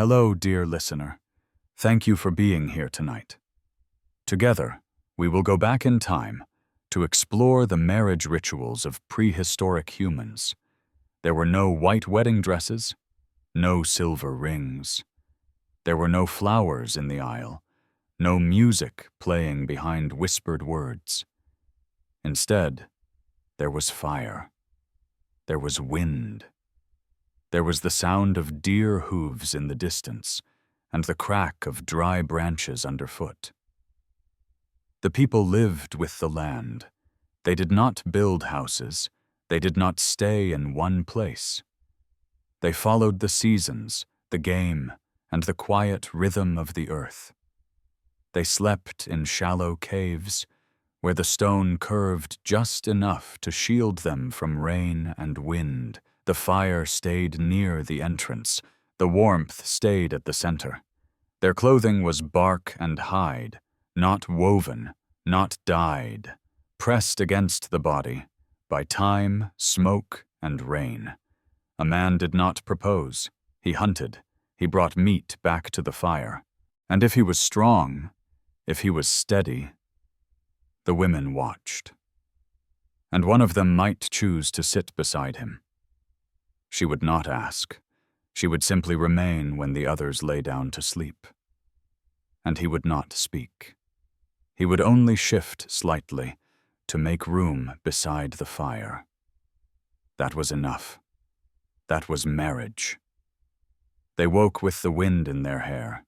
Hello, dear listener. Thank you for being here tonight. Together, we will go back in time to explore the marriage rituals of prehistoric humans. There were no white wedding dresses, no silver rings. There were no flowers in the aisle, no music playing behind whispered words. Instead, there was fire. There was wind. There was the sound of deer hooves in the distance and the crack of dry branches underfoot. The people lived with the land. They did not build houses. They did not stay in one place. They followed the seasons, the game, and the quiet rhythm of the earth. They slept in shallow caves, where the stone curved just enough to shield them from rain and wind. The fire stayed near the entrance. The warmth stayed at the center. Their clothing was bark and hide, not woven, not dyed, pressed against the body by time, smoke, and rain. A man did not propose. He hunted. He brought meat back to the fire. And if he was strong, if he was steady, the women watched. And one of them might choose to sit beside him. She would not ask. She would simply remain when the others lay down to sleep. And he would not speak. He would only shift slightly to make room beside the fire. That was enough. That was marriage. They woke with the wind in their hair,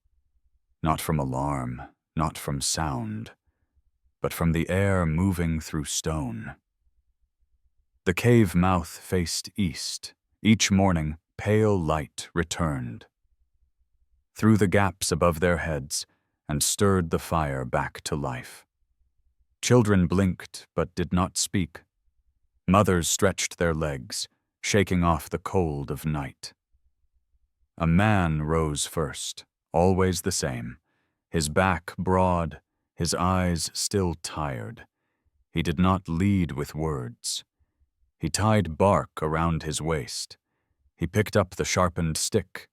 not from alarm, not from sound, but from the air moving through stone. The cave mouth faced east. Each morning, pale light returned through the gaps above their heads and stirred the fire back to life. Children blinked but did not speak. Mothers stretched their legs, shaking off the cold of night. A man rose first, always the same, his back broad, his eyes still tired. He did not lead with words. He tied bark around his waist. He picked up the sharpened stick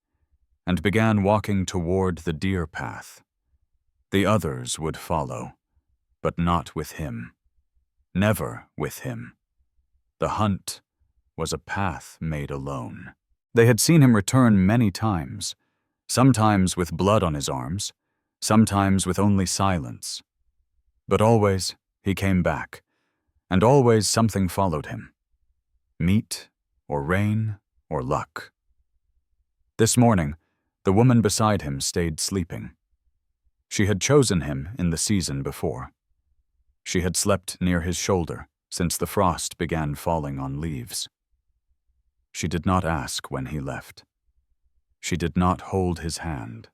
and began walking toward the deer path. The others would follow, but not with him. Never with him. The hunt was a path made alone. They had seen him return many times, sometimes with blood on his arms, sometimes with only silence. But always he came back, and always something followed him. Meat, or rain, or luck. This morning, the woman beside him stayed sleeping. She had chosen him in the season before. She had slept near his shoulder since the frost began falling on leaves. She did not ask when he left. She did not hold his hand.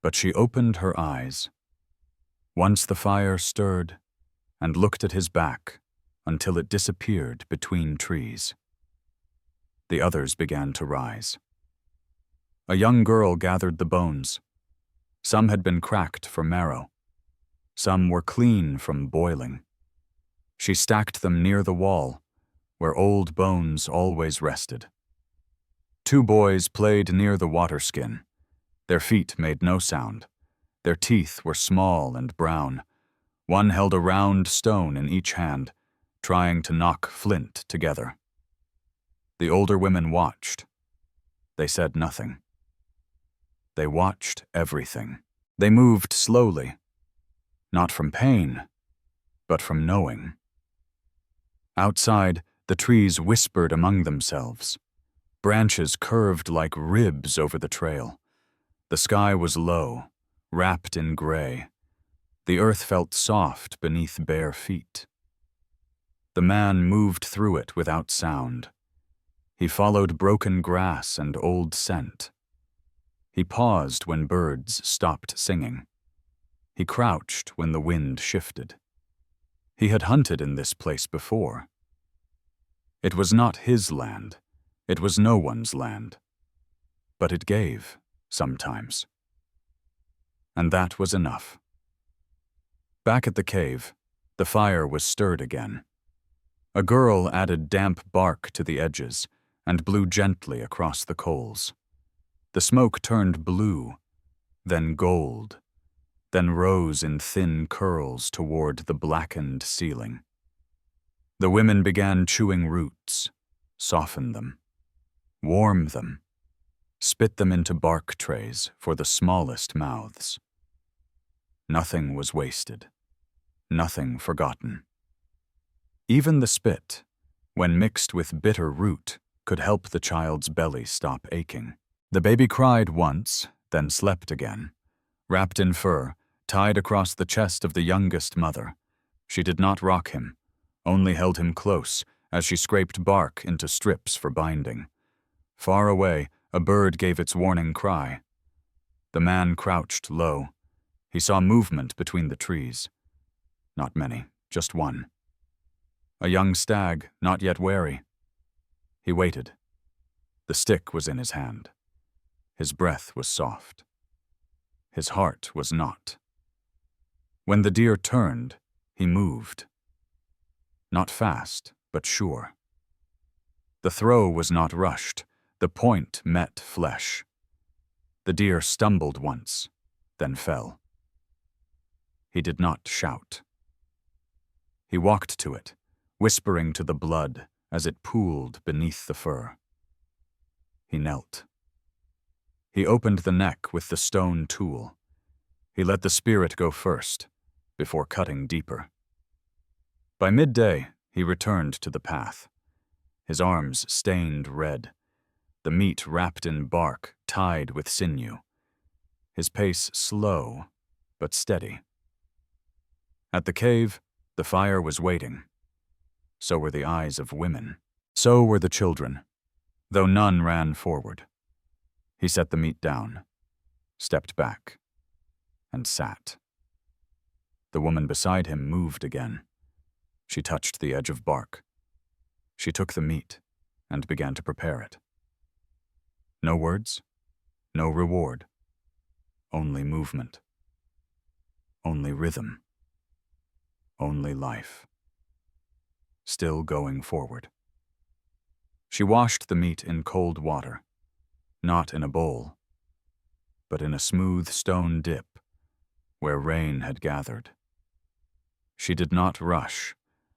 But she opened her eyes. Once the fire stirred and looked at his back until it disappeared between trees. The others began to rise. A young girl gathered the bones. Some had been cracked for marrow. Some were clean from boiling. She stacked them near the wall, where old bones always rested. Two boys played near the water skin. Their feet made no sound. Their teeth were small and brown. One held a round stone in each hand, trying to knock flint together. The older women watched. They said nothing. They watched everything. They moved slowly, not from pain, but from knowing. Outside, the trees whispered among themselves. Branches curved like ribs over the trail. The sky was low, wrapped in gray. The earth felt soft beneath bare feet. The man moved through it without sound. He followed broken grass and old scent. He paused when birds stopped singing. He crouched when the wind shifted. He had hunted in this place before. It was not his land. It was no one's land. But it gave, sometimes. And that was enough. Back at the cave, the fire was stirred again. A girl added damp bark to the edges and blew gently across the coals. The smoke turned blue, then gold, then rose in thin curls toward the blackened ceiling. The women began chewing roots, soften them, warm them, spit them into bark trays for the smallest mouths. Nothing was wasted, nothing forgotten. Even the spit, when mixed with bitter root, could help the child's belly stop aching. The baby cried once, then slept again. Wrapped in fur, tied across the chest of the youngest mother. She did not rock him, only held him close as she scraped bark into strips for binding. Far away, a bird gave its warning cry. The man crouched low. He saw movement between the trees. Not many, just one. A young stag, not yet wary. He waited. The stick was in his hand. His breath was soft. His heart was not. When the deer turned, he moved. Not fast, but sure. The throw was not rushed. The point met flesh. The deer stumbled once, then fell. He did not shout. He walked to it, whispering to the blood as it pooled beneath the fur. He knelt. He opened the neck with the stone tool. He let the spirit go first, before cutting deeper. By midday, he returned to the path. His arms stained red, the meat wrapped in bark, tied with sinew. His pace slow, but steady. At the cave, the fire was waiting. So were the eyes of women. So were the children, though none ran forward. He set the meat down, stepped back, and sat. The woman beside him moved again. She touched the edge of bark. She took the meat and began to prepare it. No words, no reward, only movement, only rhythm, only life. Still going forward. She washed the meat in cold water, not in a bowl, but in a smooth stone dip where rain had gathered. She did not rush.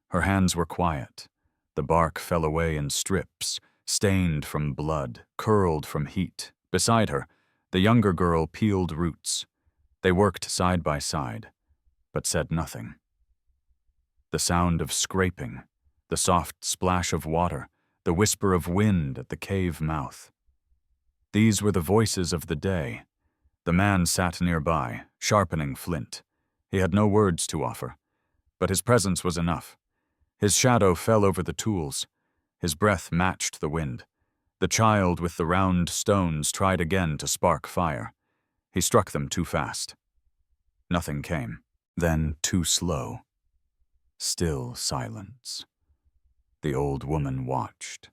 Her hands were quiet. The bark fell away in strips, stained from blood, curled from heat. Beside her, the younger girl peeled roots. They worked side by side, but said nothing. The sound of scraping, the soft splash of water, the whisper of wind at the cave mouth. These were the voices of the day. The man sat nearby, sharpening flint. He had no words to offer, but his presence was enough. His shadow fell over the tools. His breath matched the wind. The child with the round stones tried again to spark fire. He struck them too fast. Nothing came. Then too slow. Still silence. The old woman watched.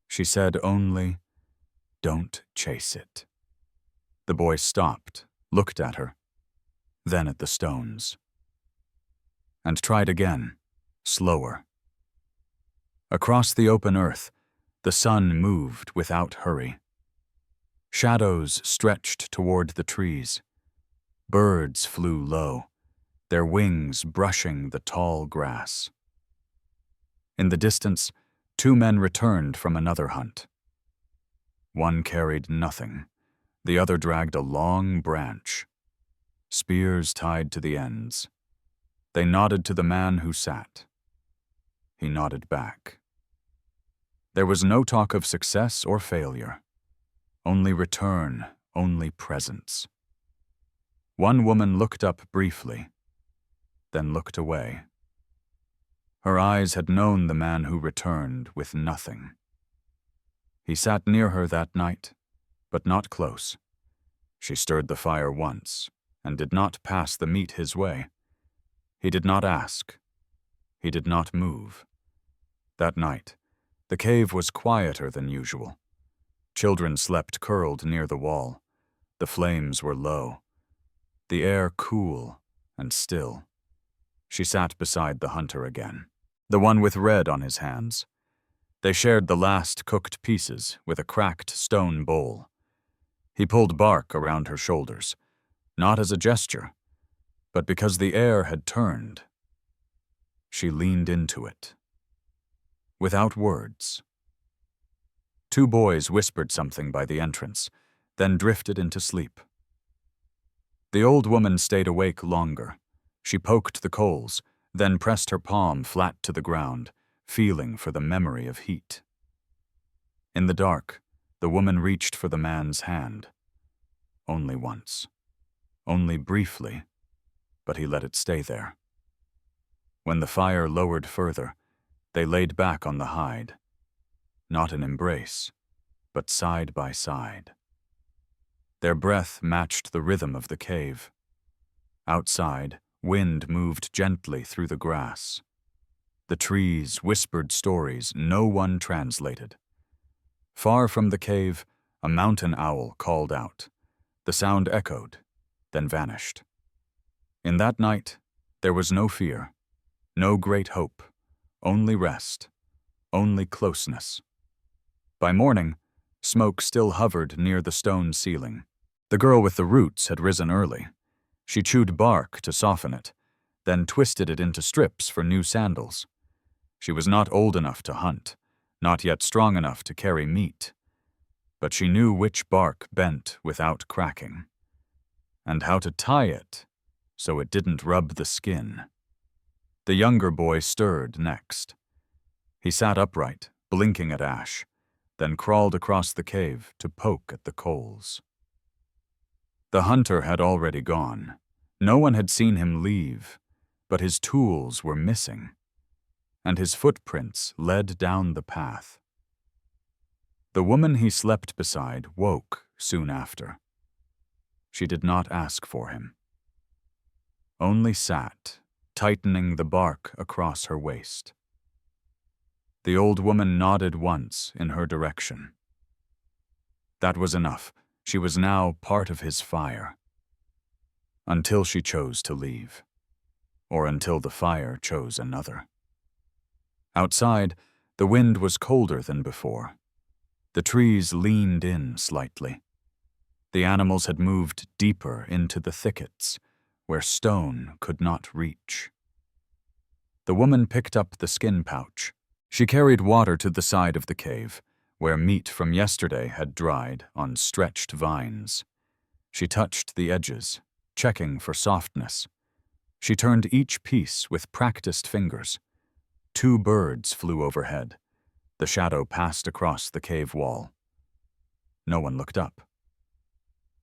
She said only, "Don't chase it." The boy stopped, looked at her, then at the stones, and tried again, slower. Across the open earth, the sun moved without hurry. Shadows stretched toward the trees. Birds flew low, their wings brushing the tall grass. In the distance, two men returned from another hunt. One carried nothing. The other dragged a long branch, spears tied to the ends. They nodded to the man who sat. He nodded back. There was no talk of success or failure. Only return, only presence. One woman looked up briefly, then looked away. Her eyes had known the man who returned with nothing. He sat near her that night, but not close. She stirred the fire once, and did not pass the meat his way. He did not ask. He did not move. That night, the cave was quieter than usual. Children slept curled near the wall. The flames were low. The air cool and still. She sat beside the hunter again, the one with red on his hands. They shared the last cooked pieces with a cracked stone bowl. He pulled bark around her shoulders, not as a gesture, but because the air had turned. She leaned into it. Without words. Two boys whispered something by the entrance, then drifted into sleep. The old woman stayed awake longer. She poked the coals, then pressed her palm flat to the ground, feeling for the memory of heat. In the dark, the woman reached for the man's hand. Only once. Only briefly, but he let it stay there. When the fire lowered further, they laid back on the hide. Not an embrace, but side by side. Their breath matched the rhythm of the cave. Outside, wind moved gently through the grass. The trees whispered stories no one translated. Far from the cave, a mountain owl called out. The sound echoed, then vanished. In that night, there was no fear, no great hope, only rest, only closeness. By morning, smoke still hovered near the stone ceiling. The girl with the roots had risen early. She chewed bark to soften it, then twisted it into strips for new sandals. She was not old enough to hunt, not yet strong enough to carry meat, but she knew which bark bent without cracking, and how to tie it so it didn't rub the skin. The younger boy stirred next. He sat upright, blinking at Ash, then crawled across the cave to poke at the coals. The hunter had already gone. No one had seen him leave, but his tools were missing, and his footprints led down the path. The woman he slept beside woke soon after. She did not ask for him, only sat, tightening the bark across her waist. The old woman nodded once in her direction. That was enough. She was now part of his fire. Until she chose to leave, or until the fire chose another. Outside, the wind was colder than before. The trees leaned in slightly. The animals had moved deeper into the thickets, where stone could not reach. The woman picked up the skin pouch. She carried water to the side of the cave, where meat from yesterday had dried on stretched vines. She touched the edges, checking for softness. She turned each piece with practiced fingers. 2 birds flew overhead. The shadow passed across the cave wall. No one looked up.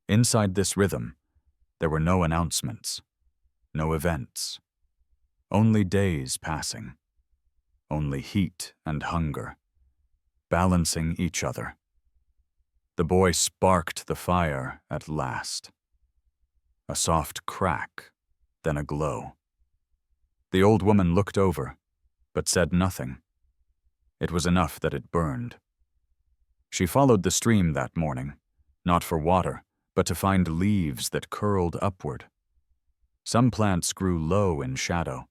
Inside this rhythm, there were no announcements, no events, only days passing, only heat and hunger, balancing each other. The boy sparked the fire at last. A soft crack, then a glow. The old woman looked over, but said nothing. It was enough that it burned. She followed the stream that morning, not for water, but to find leaves that curled upward. Some plants grew low in shadow.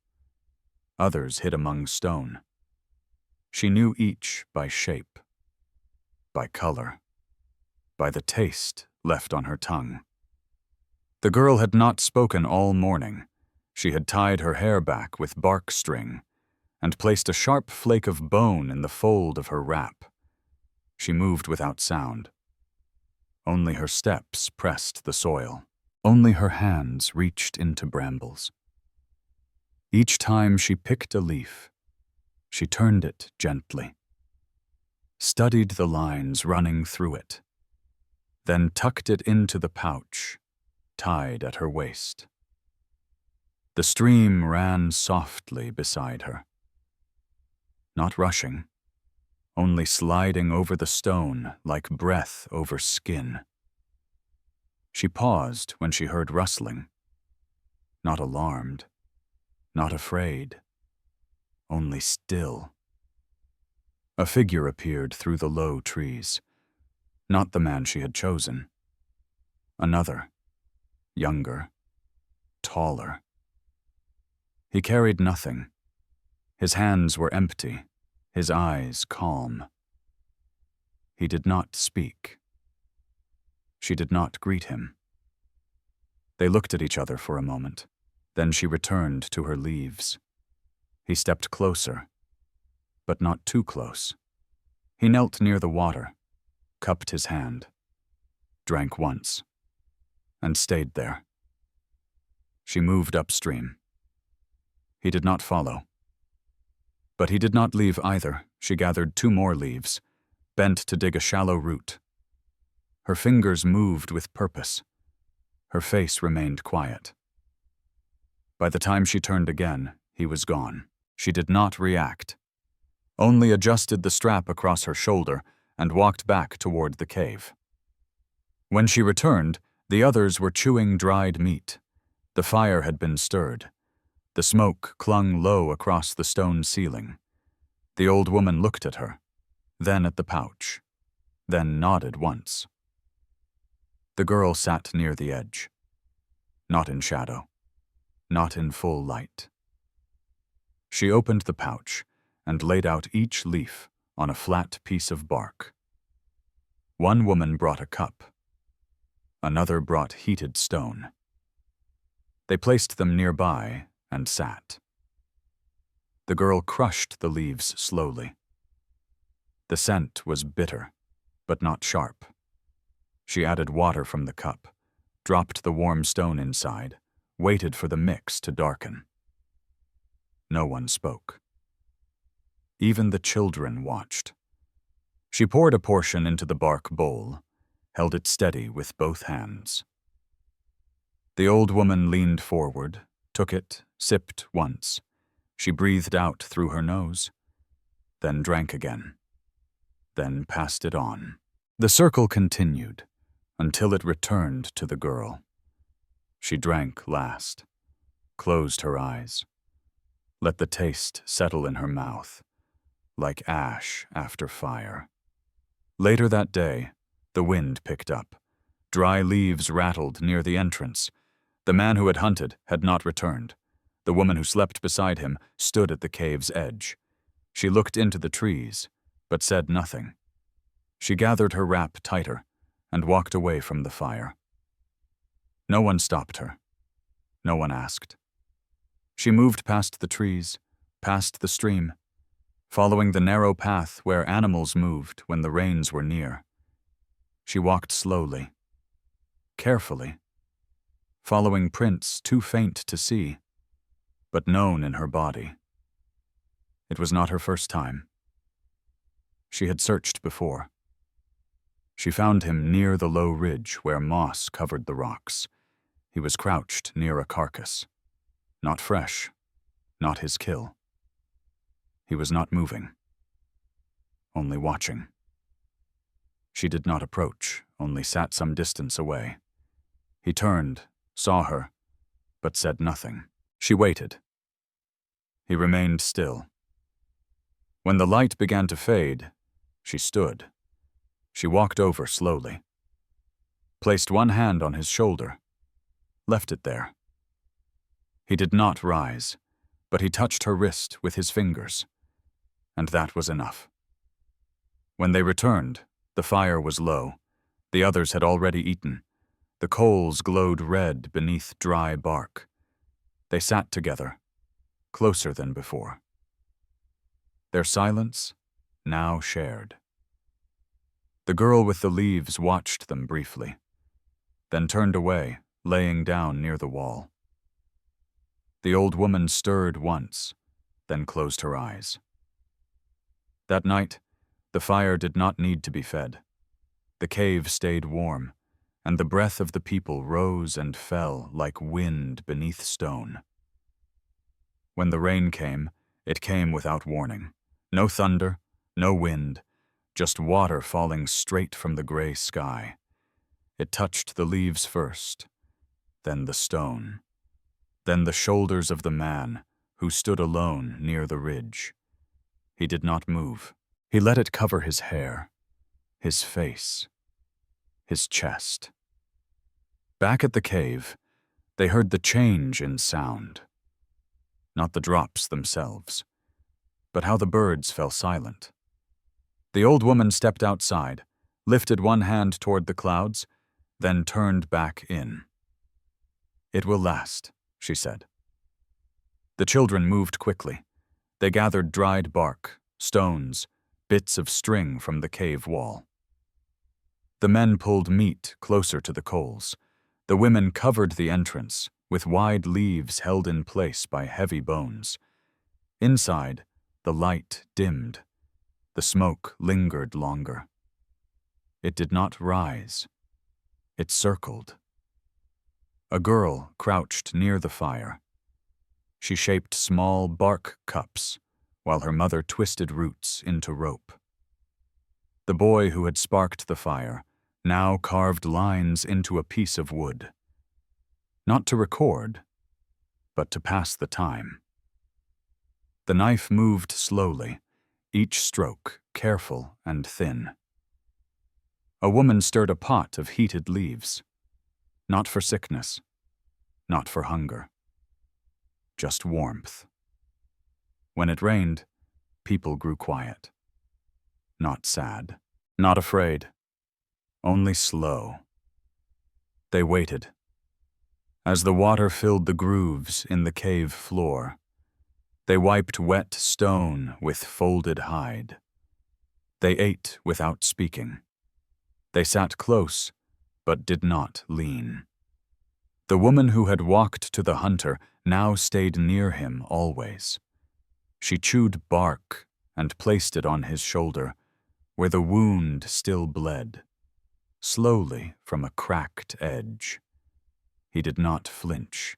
Others hid among stone. She knew each by shape, by color, by the taste left on her tongue. The girl had not spoken all morning. She had tied her hair back with bark string and placed a sharp flake of bone in the fold of her wrap. She moved without sound. Only her steps pressed the soil. Only her hands reached into brambles. Each time she picked a leaf, she turned it gently, studied the lines running through it, then tucked it into the pouch, tied at her waist. The stream ran softly beside her, not rushing, only sliding over the stone like breath over skin. She paused when she heard rustling, not alarmed, not afraid, only still. A figure appeared through the low trees, not the man she had chosen. Another, younger, taller. He carried nothing. His hands were empty, his eyes calm. He did not speak. She did not greet him. They looked at each other for a moment. Then she returned to her leaves. He stepped closer, but not too close. He knelt near the water, cupped his hand, drank once, and stayed there. She moved upstream. He did not follow. But he did not leave either. She gathered 2 more leaves, bent to dig a shallow root. Her fingers moved with purpose. Her face remained quiet. By the time she turned again, he was gone. She did not react, only adjusted the strap across her shoulder and walked back toward the cave. When she returned, the others were chewing dried meat. The fire had been stirred. The smoke clung low across the stone ceiling. The old woman looked at her, then at the pouch, then nodded once. The girl sat near the edge, not in shadow, not in full light. She opened the pouch and laid out each leaf on a flat piece of bark. One woman brought a cup. Another brought heated stone. They placed them nearby and sat. The girl crushed the leaves slowly. The scent was bitter, but not sharp. She added water from the cup, dropped the warm stone inside, waited for the mix to darken. No one spoke. Even the children watched. She poured a portion into the bark bowl, held it steady with both hands. The old woman leaned forward, took it, sipped once. She breathed out through her nose, then drank again, then passed it on. The circle continued until it returned to the girl. She drank last, closed her eyes, let the taste settle in her mouth, like ash after fire. Later that day, the wind picked up. Dry leaves rattled near the entrance. The man who had hunted had not returned. The woman who slept beside him stood at the cave's edge. She looked into the trees, but said nothing. She gathered her wrap tighter and walked away from the fire. No one stopped her. No one asked. She moved past the trees, past the stream, following the narrow path where animals moved when the rains were near. She walked slowly, carefully, following prints too faint to see, but known in her body. It was not her first time. She had searched before. She found him near the low ridge where moss covered the rocks. He was crouched near a carcass. Not fresh, not his kill. He was not moving, only watching. She did not approach, only sat some distance away. He turned, saw her, but said nothing. She waited. He remained still. When the light began to fade, she stood. She walked over slowly, placed one hand on his shoulder, left it there. He did not rise, but he touched her wrist with his fingers, and that was enough. When they returned, the fire was low. The others had already eaten. The coals glowed red beneath dry bark. They sat together, closer than before. Their silence now shared. The girl with the leaves watched them briefly, then turned away, laying down near the wall. The old woman stirred once, then closed her eyes. That night, the fire did not need to be fed. The cave stayed warm, and the breath of the people rose and fell like wind beneath stone. When the rain came, it came without warning. No thunder, no wind, just water falling straight from the gray sky. It touched the leaves first, then the stone, then the shoulders of the man who stood alone near the ridge. He did not move. He let it cover his hair, his face, his chest. Back at the cave, they heard the change in sound. Not the drops themselves, but how the birds fell silent. The old woman stepped outside, lifted one hand toward the clouds, then turned back in. "It will last," she said. The children moved quickly. They gathered dried bark, stones, bits of string from the cave wall. The men pulled meat closer to the coals. The women covered the entrance with wide leaves held in place by heavy bones. Inside, the light dimmed. The smoke lingered longer. It did not rise. It circled. A girl crouched near the fire. She shaped small bark cups while her mother twisted roots into rope. The boy who had sparked the fire now carved lines into a piece of wood. Not to record, but to pass the time. The knife moved slowly, each stroke careful and thin. A woman stirred a pot of heated leaves. Not for sickness, not for hunger. Just warmth. When it rained, people grew quiet. Not sad, not afraid, only slow. They waited. As the water filled the grooves in the cave floor, they wiped wet stone with folded hide. They ate without speaking. They sat close, but did not lean. The woman who had walked to the hunter now stayed near him always. She chewed bark and placed it on his shoulder, where the wound still bled, slowly from a cracked edge. He did not flinch.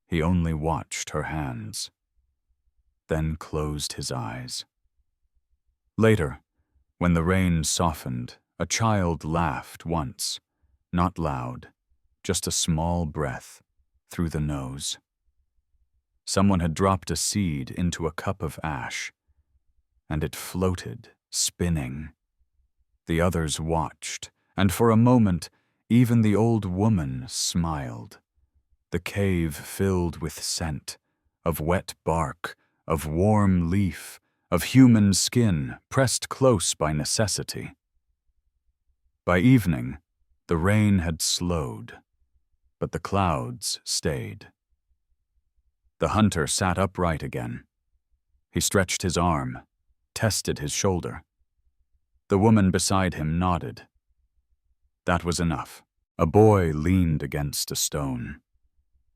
He only watched her hands, then closed his eyes. Later, when the rain softened, a child laughed once, not loud, just a small breath through the nose. Someone had dropped a seed into a cup of ash, and it floated, spinning. The others watched, and for a moment, even the old woman smiled. The cave filled with scent, of wet bark, of warm leaf, of human skin pressed close by necessity. By evening, the rain had slowed, but the clouds stayed. The hunter sat upright again. He stretched his arm, tested his shoulder. The woman beside him nodded. That was enough. A boy leaned against a stone.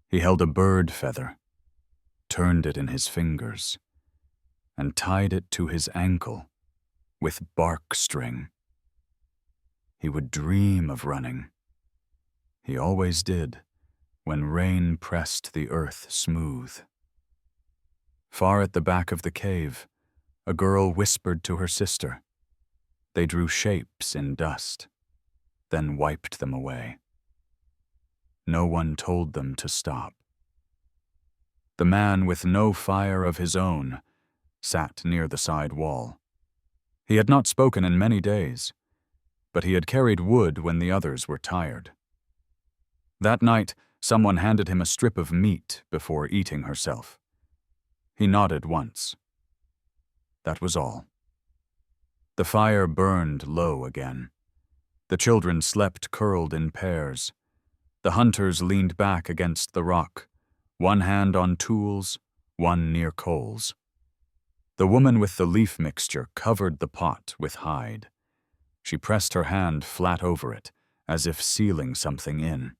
He held a bird feather, turned it in his fingers, and tied it to his ankle with bark string. He would dream of running. He always did, when rain pressed the earth smooth. Far at the back of the cave, a girl whispered to her sister. They drew shapes in dust, then wiped them away. No one told them to stop. The man with no fire of his own sat near the side wall. He had not spoken in many days, but he had carried wood when the others were tired. That night, someone handed him a strip of meat before eating herself. He nodded once. That was all. The fire burned low again. The children slept curled in pairs. The hunters leaned back against the rock, one hand on tools, one near coals. The woman with the leaf mixture covered the pot with hide. She pressed her hand flat over it, as if sealing something in.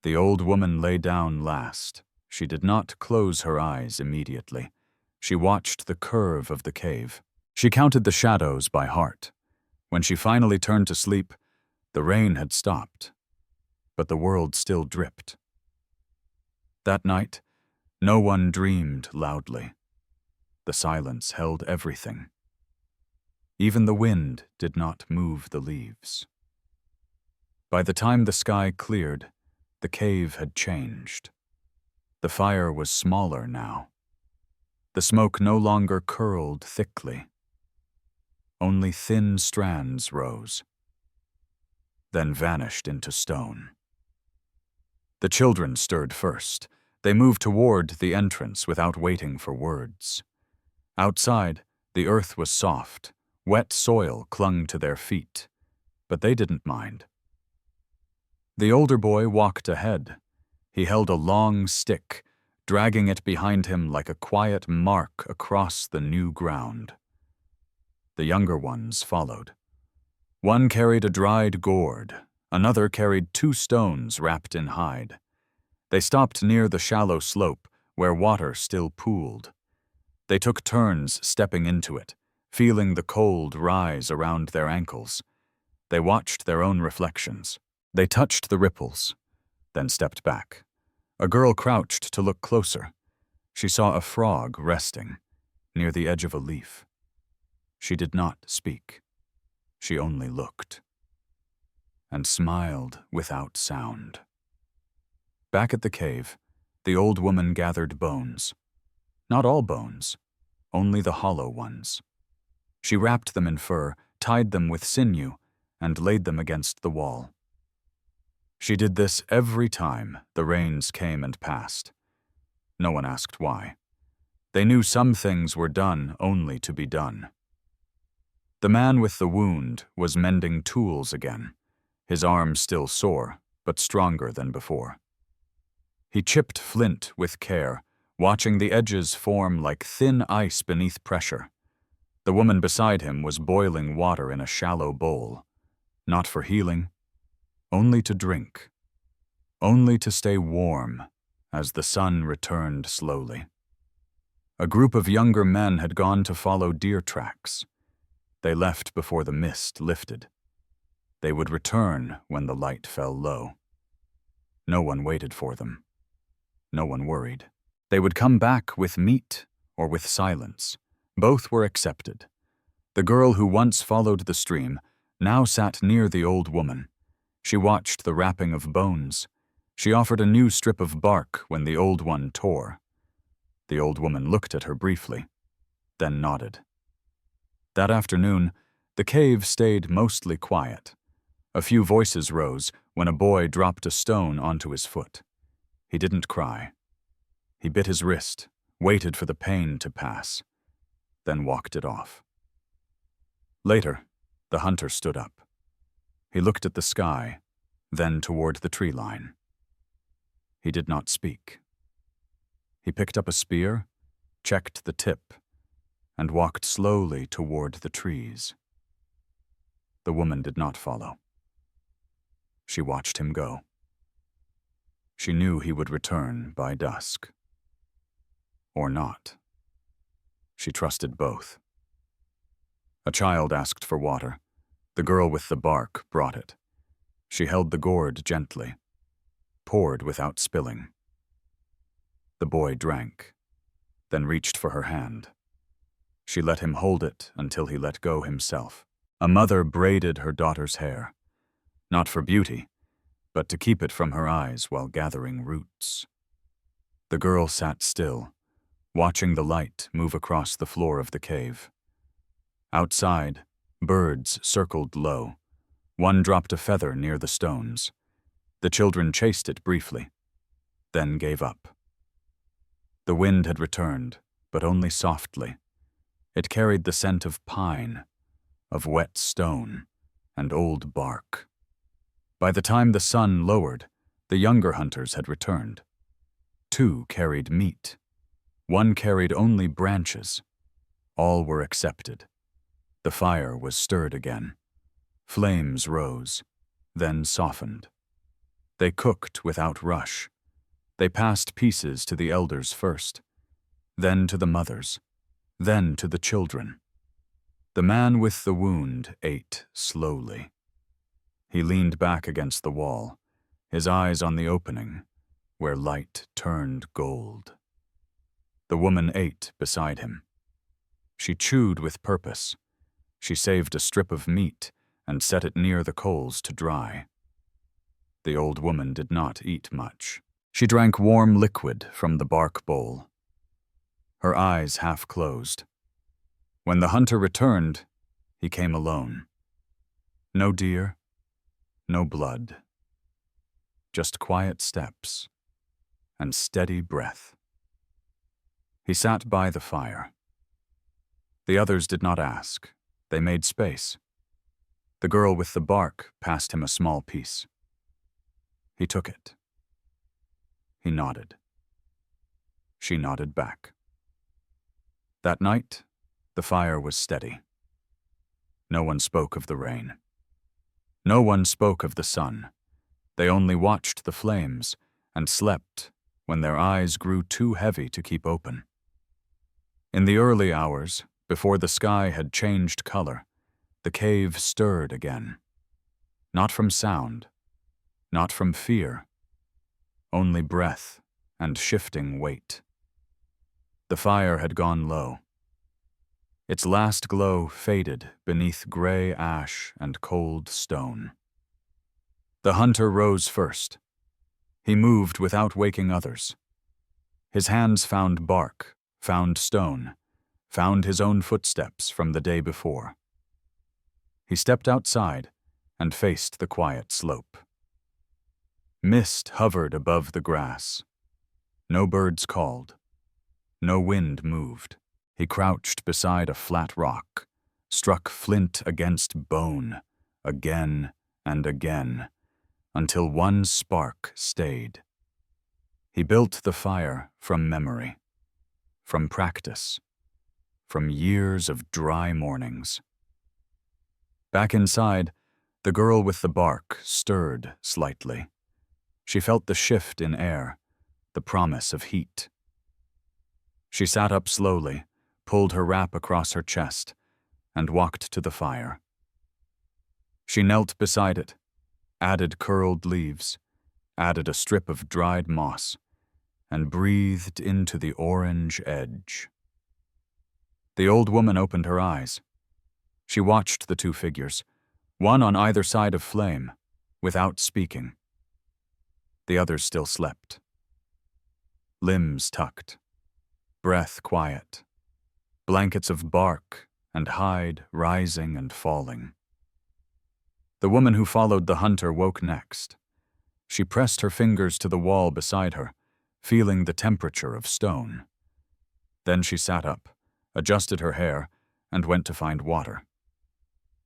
The old woman lay down last. She did not close her eyes immediately. She watched the curve of the cave. She counted the shadows by heart. When she finally turned to sleep, the rain had stopped, but the world still dripped. That night, no one dreamed loudly. The silence held everything. Even the wind did not move the leaves. By the time the sky cleared, the cave had changed. The fire was smaller now. The smoke no longer curled thickly. Only thin strands rose, then vanished into stone. The children stirred first. They moved toward the entrance without waiting for words. Outside, the earth was soft. Wet soil clung to their feet, but they didn't mind. The older boy walked ahead. He held a long stick, dragging it behind him like a quiet mark across the new ground. The younger ones followed. One carried a dried gourd, another carried 2 stones wrapped in hide. They stopped near the shallow slope where water still pooled. They took turns stepping into it, feeling the cold rise around their ankles. They watched their own reflections. They touched the ripples, then stepped back. A girl crouched to look closer. She saw a frog resting near the edge of a leaf. She did not speak. She only looked and smiled without sound. Back at the cave, the old woman gathered bones. Not all bones, only the hollow ones. She wrapped them in fur, tied them with sinew, and laid them against the wall. She did this every time the rains came and passed. No one asked why. They knew some things were done only to be done. The man with the wound was mending tools again, his arm still sore, but stronger than before. He chipped flint with care, watching the edges form like thin ice beneath pressure. The woman beside him was boiling water in a shallow bowl, not for healing, only to drink, only to stay warm as the sun returned slowly. A group of younger men had gone to follow deer tracks. They left before the mist lifted. They would return when the light fell low. No one waited for them. No one worried. They would come back with meat or with silence. Both were accepted. The girl who once followed the stream now sat near the old woman. She watched the wrapping of bones. She offered a new strip of bark when the old one tore. The old woman looked at her briefly, then nodded. That afternoon, the cave stayed mostly quiet. A few voices rose when a boy dropped a stone onto his foot. He didn't cry. He bit his wrist, waited for the pain to pass, then walked it off. Later, the hunter stood up. He looked at the sky, then toward the tree line. He did not speak. He picked up a spear, checked the tip, and walked slowly toward the trees. The woman did not follow. She watched him go. She knew he would return by dusk. Or not. She trusted both. A child asked for water. The girl with the bark brought it. She held the gourd gently, poured without spilling. The boy drank, then reached for her hand. She let him hold it until he let go himself. A mother braided her daughter's hair, not for beauty, but to keep it from her eyes while gathering roots. The girl sat still, watching the light move across the floor of the cave. Outside, birds circled low. One dropped a feather near the stones. The children chased it briefly, then gave up. The wind had returned, but only softly. It carried the scent of pine, of wet stone, and old bark. By the time the sun lowered, the younger hunters had returned. 2 carried meat. 1 carried only branches. All were accepted. The fire was stirred again. Flames rose, then softened. They cooked without rush. They passed pieces to the elders first, then to the mothers, then to the children. The man with the wound ate slowly. He leaned back against the wall, his eyes on the opening, where light turned gold. The woman ate beside him. She chewed with purpose. She saved a strip of meat and set it near the coals to dry. The old woman did not eat much. She drank warm liquid from the bark bowl. Her eyes half closed. When the hunter returned, he came alone. No deer, no blood. Just quiet steps and steady breath. He sat by the fire. The others did not ask. They made space. The girl with the bark passed him a small piece. He took it. He nodded. She nodded back. That night, the fire was steady. No one spoke of the rain. No one spoke of the sun. They only watched the flames and slept when their eyes grew too heavy to keep open. In the early hours, before the sky had changed color, the cave stirred again. Not from sound, not from fear, only breath and shifting weight. The fire had gone low. Its last glow faded beneath gray ash and cold stone. The hunter rose first. He moved without waking others. His hands found bark, found stone, found his own footsteps from the day before. He stepped outside and faced the quiet slope. Mist hovered above the grass. No birds called. No wind moved. He crouched beside a flat rock, struck flint against bone, again and again, until one spark stayed. He built the fire from memory, from practice, from years of dry mornings. Back inside, the girl with the bark stirred slightly. She felt the shift in air, the promise of heat. She sat up slowly, pulled her wrap across her chest, and walked to the fire. She knelt beside it, added curled leaves, added a strip of dried moss, and breathed into the orange edge. The old woman opened her eyes. She watched the two figures, one on either side of flame, without speaking. The others still slept. Limbs tucked, breath quiet, blankets of bark and hide rising and falling. The woman who followed the hunter woke next. She pressed her fingers to the wall beside her, feeling the temperature of stone. Then she sat up, adjusted her hair, and went to find water.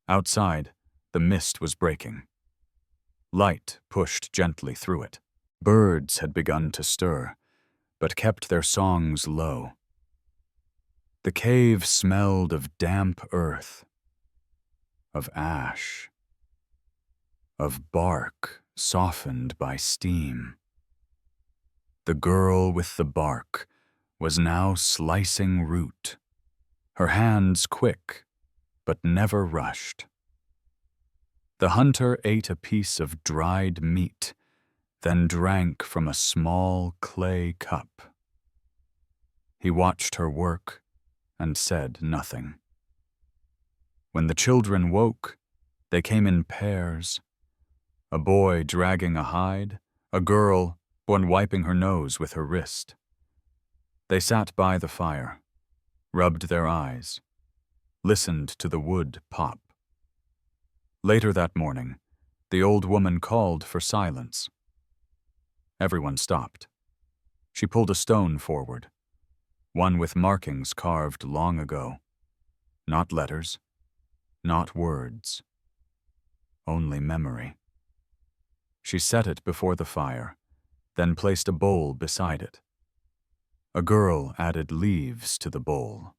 Outside, the mist was breaking. Light pushed gently through it. Birds had begun to stir, but kept their songs low. The cave smelled of damp earth, of ash, of bark softened by steam. The girl with the bark was now slicing root, her hands quick, but never rushed. The hunter ate a piece of dried meat, then drank from a small clay cup. He watched her work and said nothing. When the children woke, they came in pairs. A boy dragging a hide, a girl, one wiping her nose with her wrist. They sat by the fire, rubbed their eyes, listened to the wood pop. Later that morning, the old woman called for silence. Everyone stopped. She pulled a stone forward, one with markings carved long ago. Not letters, not words, only memory. She set it before the fire, then placed a bowl beside it. A girl added leaves to the bowl.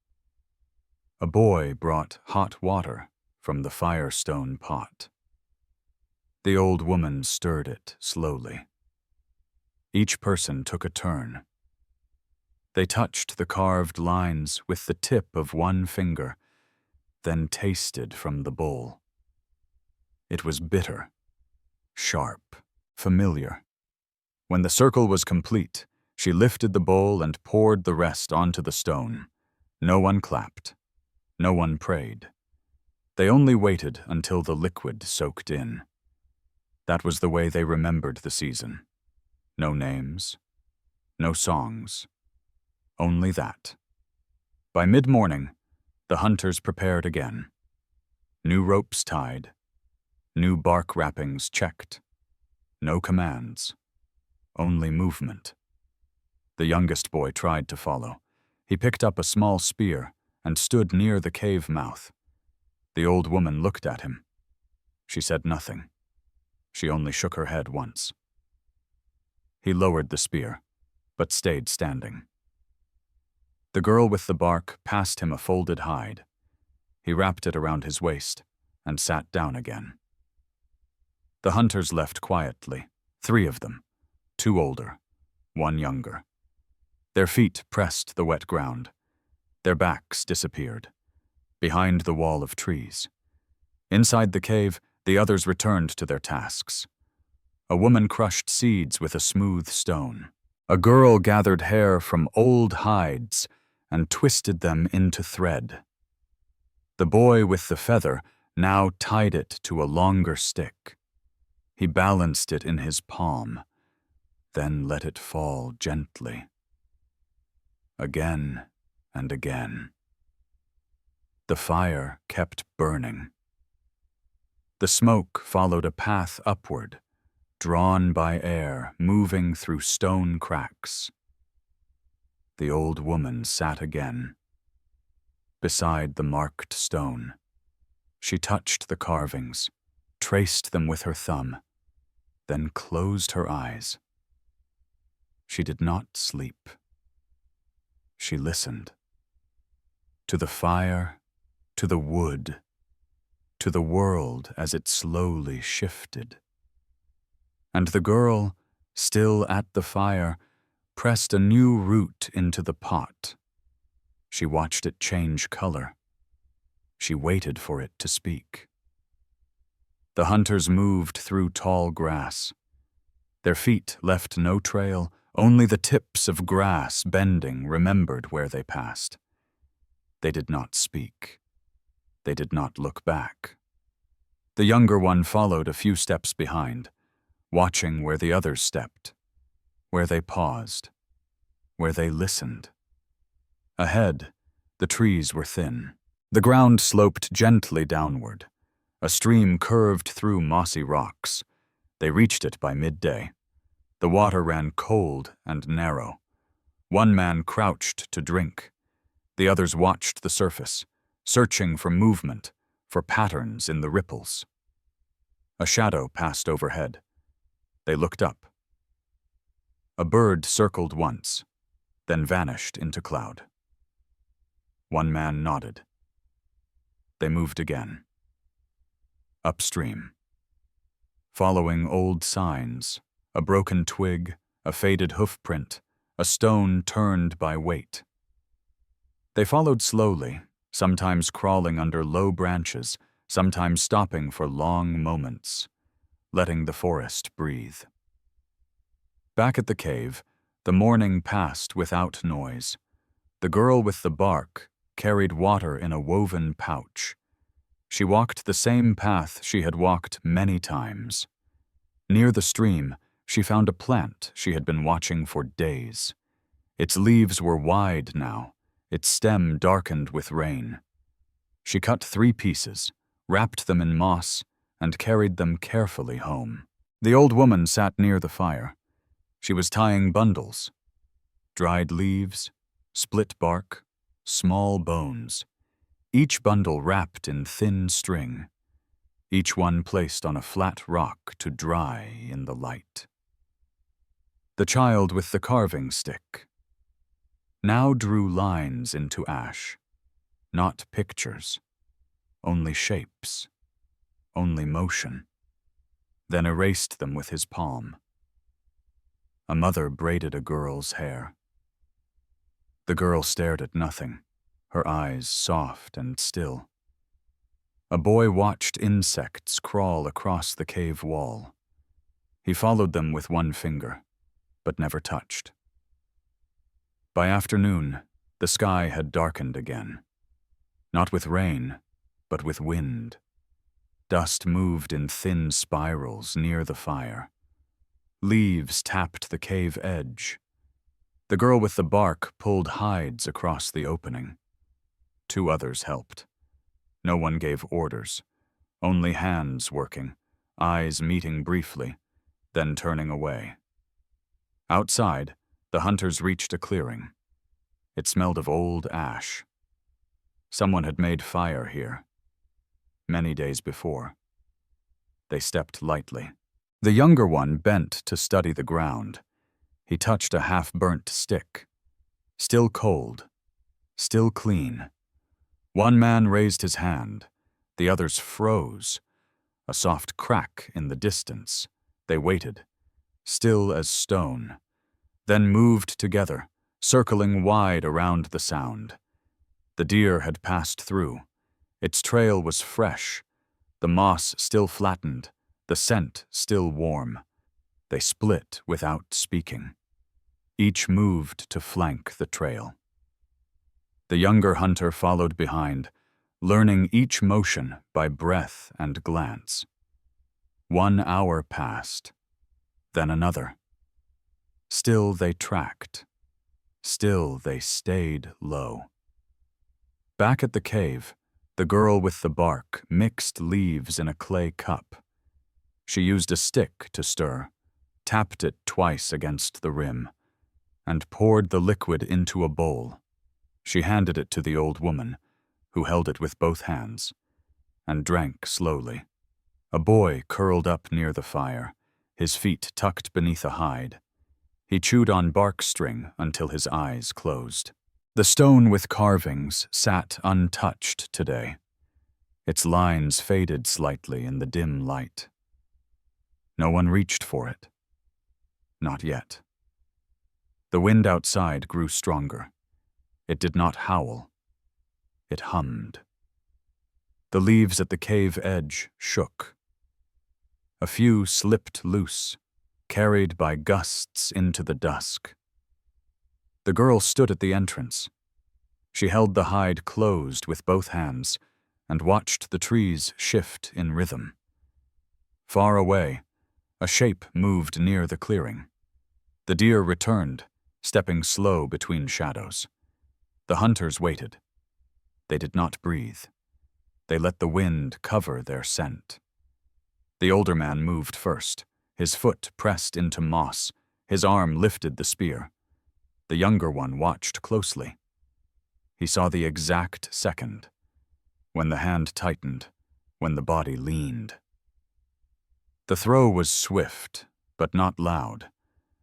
A boy brought hot water from the firestone pot. The old woman stirred it slowly. Each person took a turn. They touched the carved lines with the tip of one finger, then tasted from the bowl. It was bitter, sharp, familiar. When the circle was complete, she lifted the bowl and poured the rest onto the stone. No one clapped. No one prayed. They only waited until the liquid soaked in. That was the way they remembered the season. No names, no songs, only that. By mid-morning, the hunters prepared again. New ropes tied, new bark wrappings checked. No commands, only movement. The youngest boy tried to follow. He picked up a small spear and stood near the cave mouth. The old woman looked at him. She said nothing. She only shook her head once. He lowered the spear, but stayed standing. The girl with the bark passed him a folded hide. He wrapped it around his waist and sat down again. The hunters left quietly, 3 of them, 2 older, 1 younger. Their feet pressed the wet ground. Their backs disappeared, behind the wall of trees. Inside the cave, the others returned to their tasks. A woman crushed seeds with a smooth stone. A girl gathered hair from old hides and twisted them into thread. The boy with the feather now tied it to a longer stick. He balanced it in his palm, then let it fall gently. Again and again. The fire kept burning. The smoke followed a path upward, drawn by air moving through stone cracks. The old woman sat again, beside the marked stone. She touched the carvings, traced them with her thumb, then closed her eyes. She did not sleep. She listened. To the fire, to the wood, to the world as it slowly shifted. And the girl, still at the fire, pressed a new root into the pot. She watched it change color. She waited for it to speak. The hunters moved through tall grass. Their feet left no trail, only the tips of grass bending remembered where they passed. They did not speak. They did not look back. The younger one followed a few steps behind, watching where the others stepped, where they paused, where they listened. Ahead, the trees were thin. The ground sloped gently downward. A stream curved through mossy rocks. They reached it by midday. The water ran cold and narrow. One man crouched to drink. The others watched the surface, searching for movement, for patterns in the ripples. A shadow passed overhead. They looked up. A bird circled once, then vanished into cloud. One man nodded. They moved again. Upstream. Following old signs, a broken twig, a faded hoofprint, a stone turned by weight. They followed slowly, sometimes crawling under low branches, sometimes stopping for long moments, letting the forest breathe. Back at the cave, the morning passed without noise. The girl with the bark carried water in a woven pouch. She walked the same path she had walked many times. Near the stream, she found a plant she had been watching for days. Its leaves were wide now, its stem darkened with rain. She cut 3 pieces, wrapped them in moss, and carried them carefully home. The old woman sat near the fire. She was tying bundles. Dried leaves, split bark, small bones. Each bundle wrapped in thin string. Each one placed on a flat rock to dry in the light. The child with the carving stick now drew lines into ash, not pictures, only shapes, only motion, then erased them with his palm. A mother braided a girl's hair. The girl stared at nothing, her eyes soft and still. A boy watched insects crawl across the cave wall. He followed them with one finger, but never touched. By afternoon, the sky had darkened again. Not with rain, but with wind. Dust moved in thin spirals near the fire. Leaves tapped the cave edge. The girl with the bark pulled hides across the opening. 2 others helped. No one gave orders, only hands working, eyes meeting briefly, then turning away. Outside, the hunters reached a clearing. It smelled of old ash. Someone had made fire here, many days before. They stepped lightly. The younger one bent to study the ground. He touched a half-burnt stick. Still cold. Still clean. One man raised his hand. The others froze. A soft crack in the distance. They waited, still as stone, then moved together, circling wide around the sound. The deer had passed through. Its trail was fresh, the moss still flattened, the scent still warm. They split without speaking. Each moved to flank the trail. The younger hunter followed behind, learning each motion by breath and glance. 1 hour passed, then another. Still they tracked. Still they stayed low. Back at the cave, the girl with the bark mixed leaves in a clay cup. She used a stick to stir, tapped it twice against the rim, and poured the liquid into a bowl. She handed it to the old woman, who held it with both hands, and drank slowly. A boy curled up near the fire, his feet tucked beneath a hide. He chewed on bark string until his eyes closed. The stone with carvings sat untouched today. Its lines faded slightly in the dim light. No one reached for it. Not yet. The wind outside grew stronger. It did not howl. It hummed. The leaves at the cave edge shook. A few slipped loose, carried by gusts into the dusk. The girl stood at the entrance. She held the hide closed with both hands and watched the trees shift in rhythm. Far away, a shape moved near the clearing. The deer returned, stepping slow between shadows. The hunters waited. They did not breathe. They let the wind cover their scent. The older man moved first, his foot pressed into moss, his arm lifted the spear. The younger one watched closely. He saw the exact second, when the hand tightened, when the body leaned. The throw was swift, but not loud.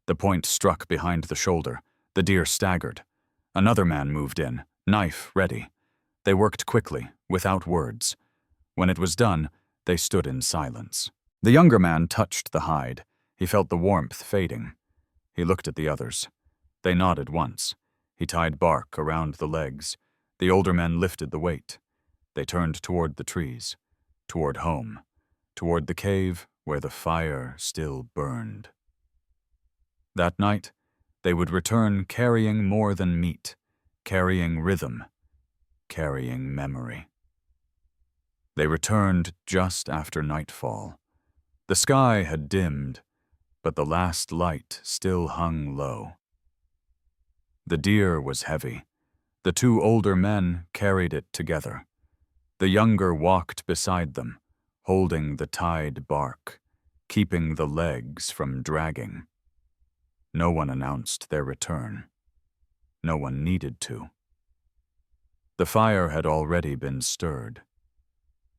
The point struck behind the shoulder. The deer staggered. Another man moved in, knife ready. They worked quickly, without words. When it was done, they stood in silence. The younger man touched the hide. He felt the warmth fading. He looked at the others. They nodded once. He tied bark around the legs. The older men lifted the weight. They turned toward the trees, toward home, toward the cave where the fire still burned. That night, they would return carrying more than meat, carrying rhythm, carrying memory. They returned just after nightfall. The sky had dimmed, but the last light still hung low. The deer was heavy. The two older men carried it together. The younger walked beside them, holding the tied bark, keeping the legs from dragging. No one announced their return. No one needed to. The fire had already been stirred.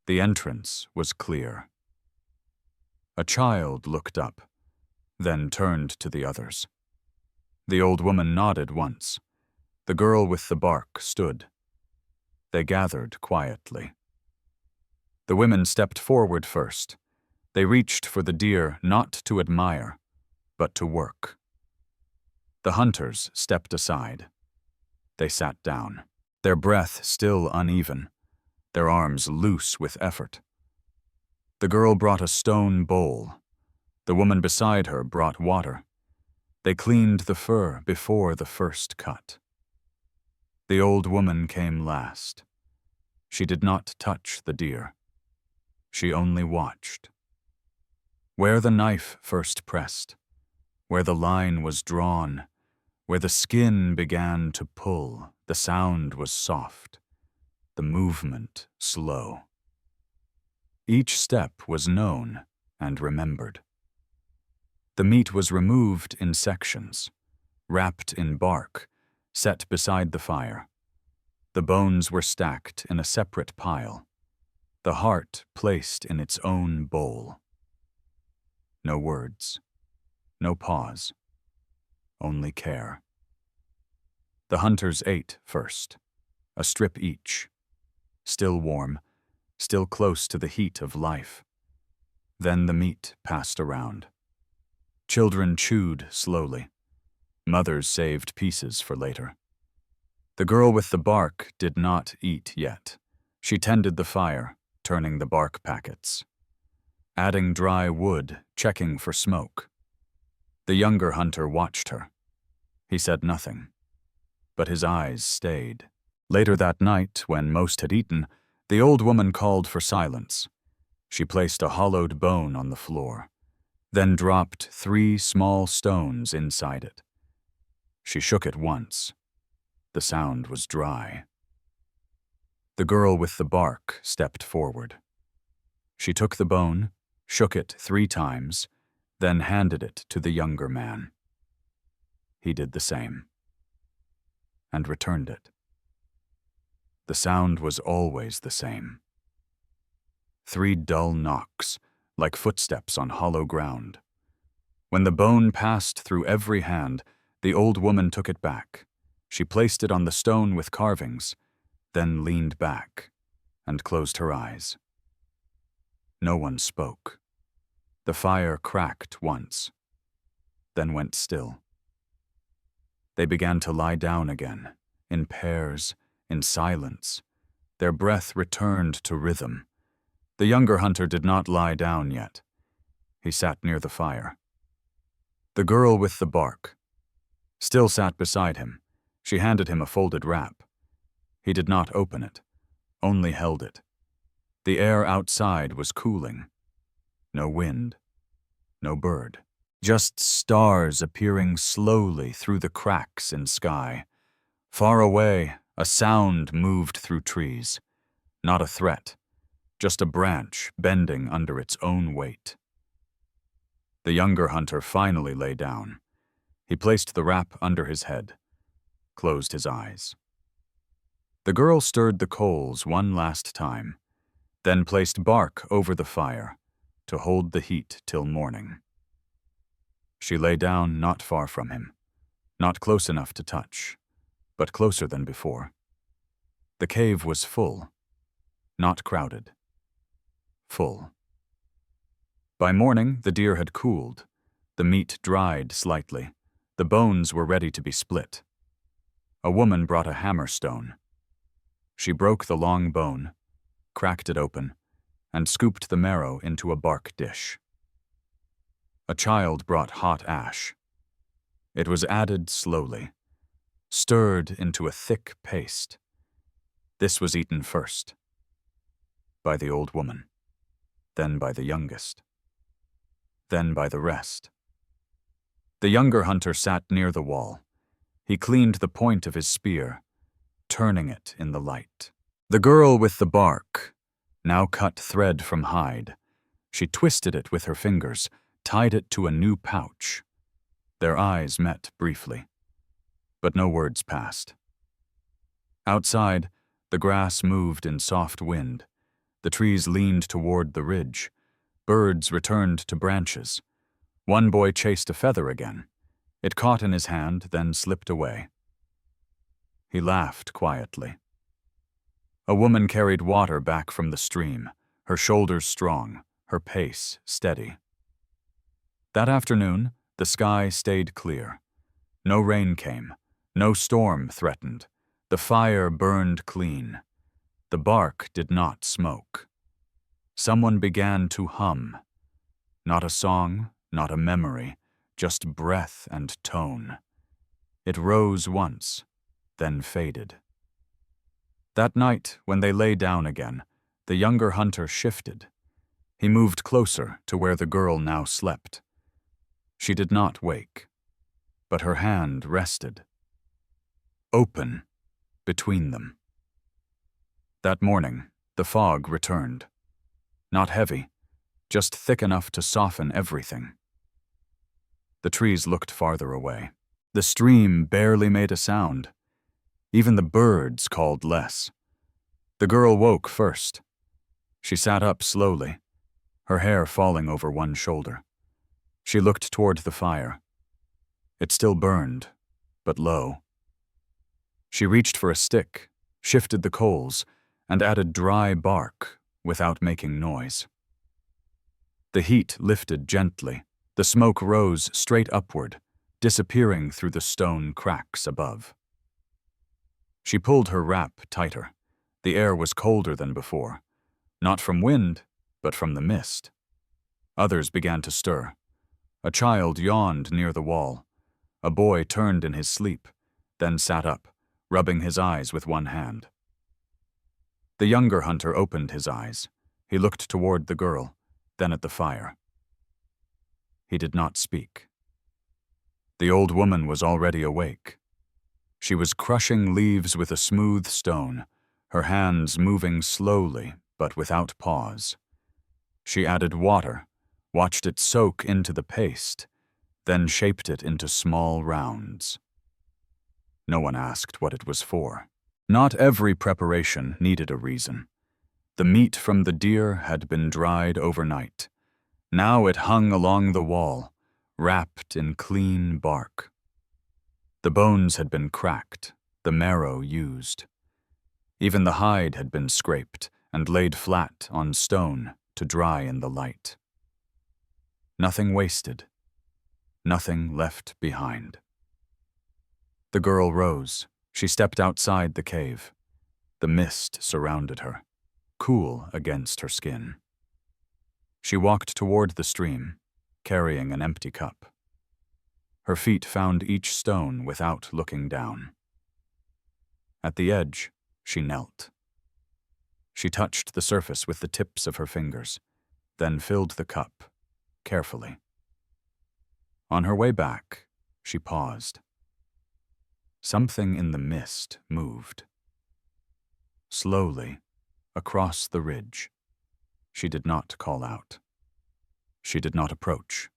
The entrance was clear. A child looked up, then turned to the others. The old woman nodded once. The girl with the bark stood. They gathered quietly. The women stepped forward first. They reached for the deer not to admire, but to work. The hunters stepped aside. They sat down, their breath still uneven, their arms loose with effort. The girl brought a stone bowl. The woman beside her brought water. They cleaned the fur before the first cut. The old woman came last. She did not touch the deer. She only watched. Where the knife first pressed, where the line was drawn, where the skin began to pull, the sound was soft, the movement slow. Each step was known and remembered. The meat was removed in sections, wrapped in bark, set beside the fire. The bones were stacked in a separate pile, the heart placed in its own bowl. No words, no pause, only care. The hunters ate first, a strip each, still warm, still close to the heat of life. Then the meat passed around. Children chewed slowly. Mothers saved pieces for later. The girl with the bark did not eat yet. She tended the fire, turning the bark packets, adding dry wood, checking for smoke. The younger hunter watched her. He said nothing, but his eyes stayed. Later that night, when most had eaten, the old woman called for silence. She placed a hollowed bone on the floor, then dropped 3 small stones inside it. She shook it once. The sound was dry. The girl with the bark stepped forward. She took the bone, shook it 3 times, then handed it to the younger man. He did the same, and returned it. The sound was always the same. 3 dull knocks, like footsteps on hollow ground. When the bone passed through every hand, the old woman took it back. She placed it on the stone with carvings, then leaned back and closed her eyes. No one spoke. The fire cracked once, then went still. They began to lie down again, in pairs, in silence. Their breath returned to rhythm. The younger hunter did not lie down yet. He sat near the fire. The girl with the bark still sat beside him. She handed him a folded wrap. He did not open it, only held it. The air outside was cooling. No wind, no bird. Just stars appearing slowly through the cracks in sky. Far away, a sound moved through trees. Not a threat, just a branch bending under its own weight. The younger hunter finally lay down. He placed the wrap under his head, closed his eyes. The girl stirred the coals one last time, then placed bark over the fire to hold the heat till morning. She lay down not far from him, not close enough to touch, but closer than before. The cave was full, not crowded. Full. By morning, the deer had cooled. The meat dried slightly. The bones were ready to be split. A woman brought a hammerstone. She broke the long bone, cracked it open, and scooped the marrow into a bark dish. A child brought hot ash. It was added slowly, stirred into a thick paste. This was eaten first, by the old woman, then by the youngest, then by the rest. The younger hunter sat near the wall. He cleaned the point of his spear, turning it in the light. The girl with the bark now cut thread from hide. She twisted it with her fingers, tied it to a new pouch. Their eyes met briefly, but no words passed. Outside, the grass moved in soft wind. The trees leaned toward the ridge. Birds returned to branches. One boy chased a feather again. It caught in his hand, then slipped away. He laughed quietly. A woman carried water back from the stream, her shoulders strong, her pace steady. That afternoon, the sky stayed clear. No rain came, no storm threatened. The fire burned clean. The bark did not smoke. Someone began to hum. Not a song, not a memory, just breath and tone. It rose once, then faded. That night, when they lay down again, the younger hunter shifted. He moved closer to where the girl now slept. She did not wake, but her hand rested, open, between them. That morning, the fog returned. Not heavy, just thick enough to soften everything. The trees looked farther away. The stream barely made a sound. Even the birds called less. The girl woke first. She sat up slowly, her hair falling over one shoulder. She looked toward the fire. It still burned, but low. She reached for a stick, shifted the coals, and added dry bark without making noise. The heat lifted gently. The smoke rose straight upward, disappearing through the stone cracks above. She pulled her wrap tighter. The air was colder than before, not from wind, but from the mist. Others began to stir. A child yawned near the wall. A boy turned in his sleep, then sat up, rubbing his eyes with one hand. The younger hunter opened his eyes. He looked toward the girl, then at the fire. He did not speak. The old woman was already awake. She was crushing leaves with a smooth stone, her hands moving slowly but without pause. She added water, watched it soak into the paste, then shaped it into small rounds. No one asked what it was for. Not every preparation needed a reason. The meat from the deer had been dried overnight. Now it hung along the wall, wrapped in clean bark. The bones had been cracked, the marrow used. Even the hide had been scraped and laid flat on stone to dry in the light. Nothing wasted, nothing left behind. The girl rose. She stepped outside the cave. The mist surrounded her, cool against her skin. She walked toward the stream, carrying an empty cup. Her feet found each stone without looking down. At the edge, she knelt. She touched the surface with the tips of her fingers, then filled the cup, carefully. On her way back, she paused. Something in the mist moved. Slowly, across the ridge. She did not call out. She did not approach.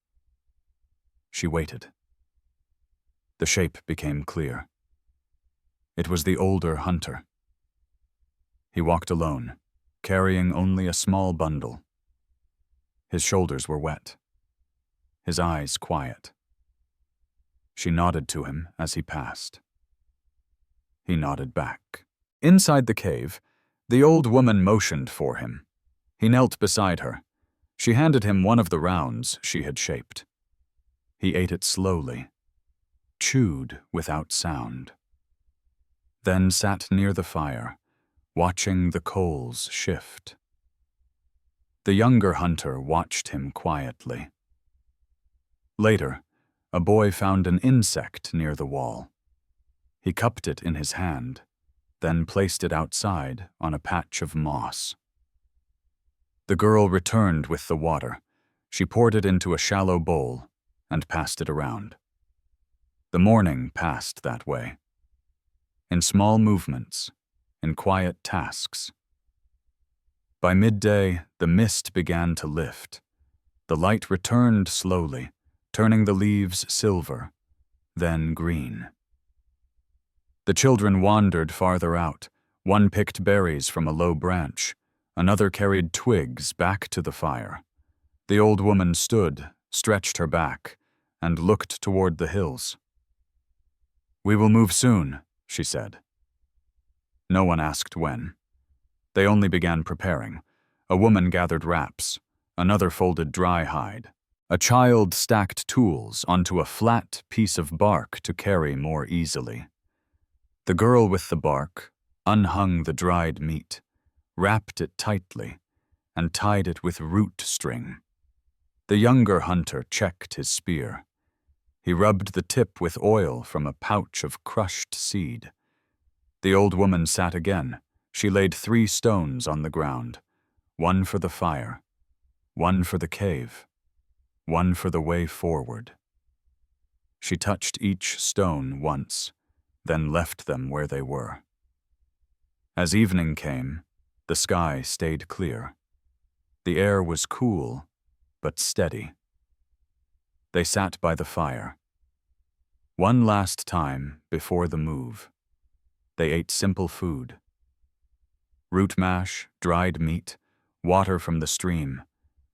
She waited. The shape became clear. It was the older hunter. He walked alone, carrying only a small bundle. His shoulders were wet, his eyes quiet. She nodded to him as he passed. He nodded back. Inside the cave, the old woman motioned for him. He knelt beside her. She handed him one of the rounds she had shaped. He ate it slowly, chewed without sound. Then sat near the fire, watching the coals shift. The younger hunter watched him quietly. Later, a boy found an insect near the wall. He cupped it in his hand, then placed it outside on a patch of moss. The girl returned with the water. She poured it into a shallow bowl and passed it around. The morning passed that way, in small movements, in quiet tasks. By midday, the mist began to lift. The light returned slowly, turning the leaves silver, then green. The children wandered farther out. One picked berries from a low branch. Another carried twigs back to the fire. The old woman stood, stretched her back, and looked toward the hills. "We will move soon," she said. No one asked when. They only began preparing. A woman gathered wraps. Another folded dry hide. A child stacked tools onto a flat piece of bark to carry more easily. The girl with the bark unhung the dried meat, wrapped it tightly, and tied it with root string. The younger hunter checked his spear. He rubbed the tip with oil from a pouch of crushed seed. The old woman sat again. She laid 3 stones on the ground, one for the fire, one for the cave, one for the way forward. She touched each stone once, then left them where they were. As evening came, the sky stayed clear. The air was cool, but steady. They sat by the fire. One last time before the move, they ate simple food. Root mash, dried meat, water from the stream,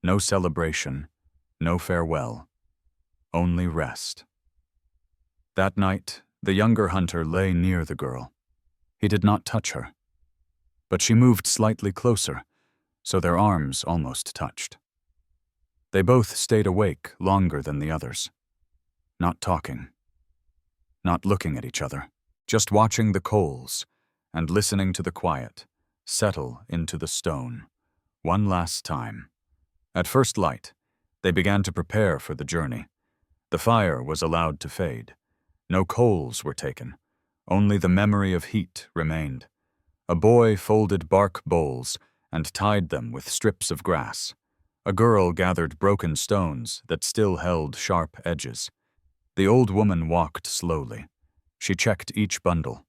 no celebration, no farewell, only rest. That night, the younger hunter lay near the girl. He did not touch her, but she moved slightly closer, so their arms almost touched. They both stayed awake longer than the others, not talking, not looking at each other, just watching the coals and listening to the quiet settle into the stone one last time. At first light, they began to prepare for the journey. The fire was allowed to fade. No coals were taken. Only the memory of heat remained. A boy folded bark bowls and tied them with strips of grass. A girl gathered broken stones that still held sharp edges. The old woman walked slowly. She checked each bundle.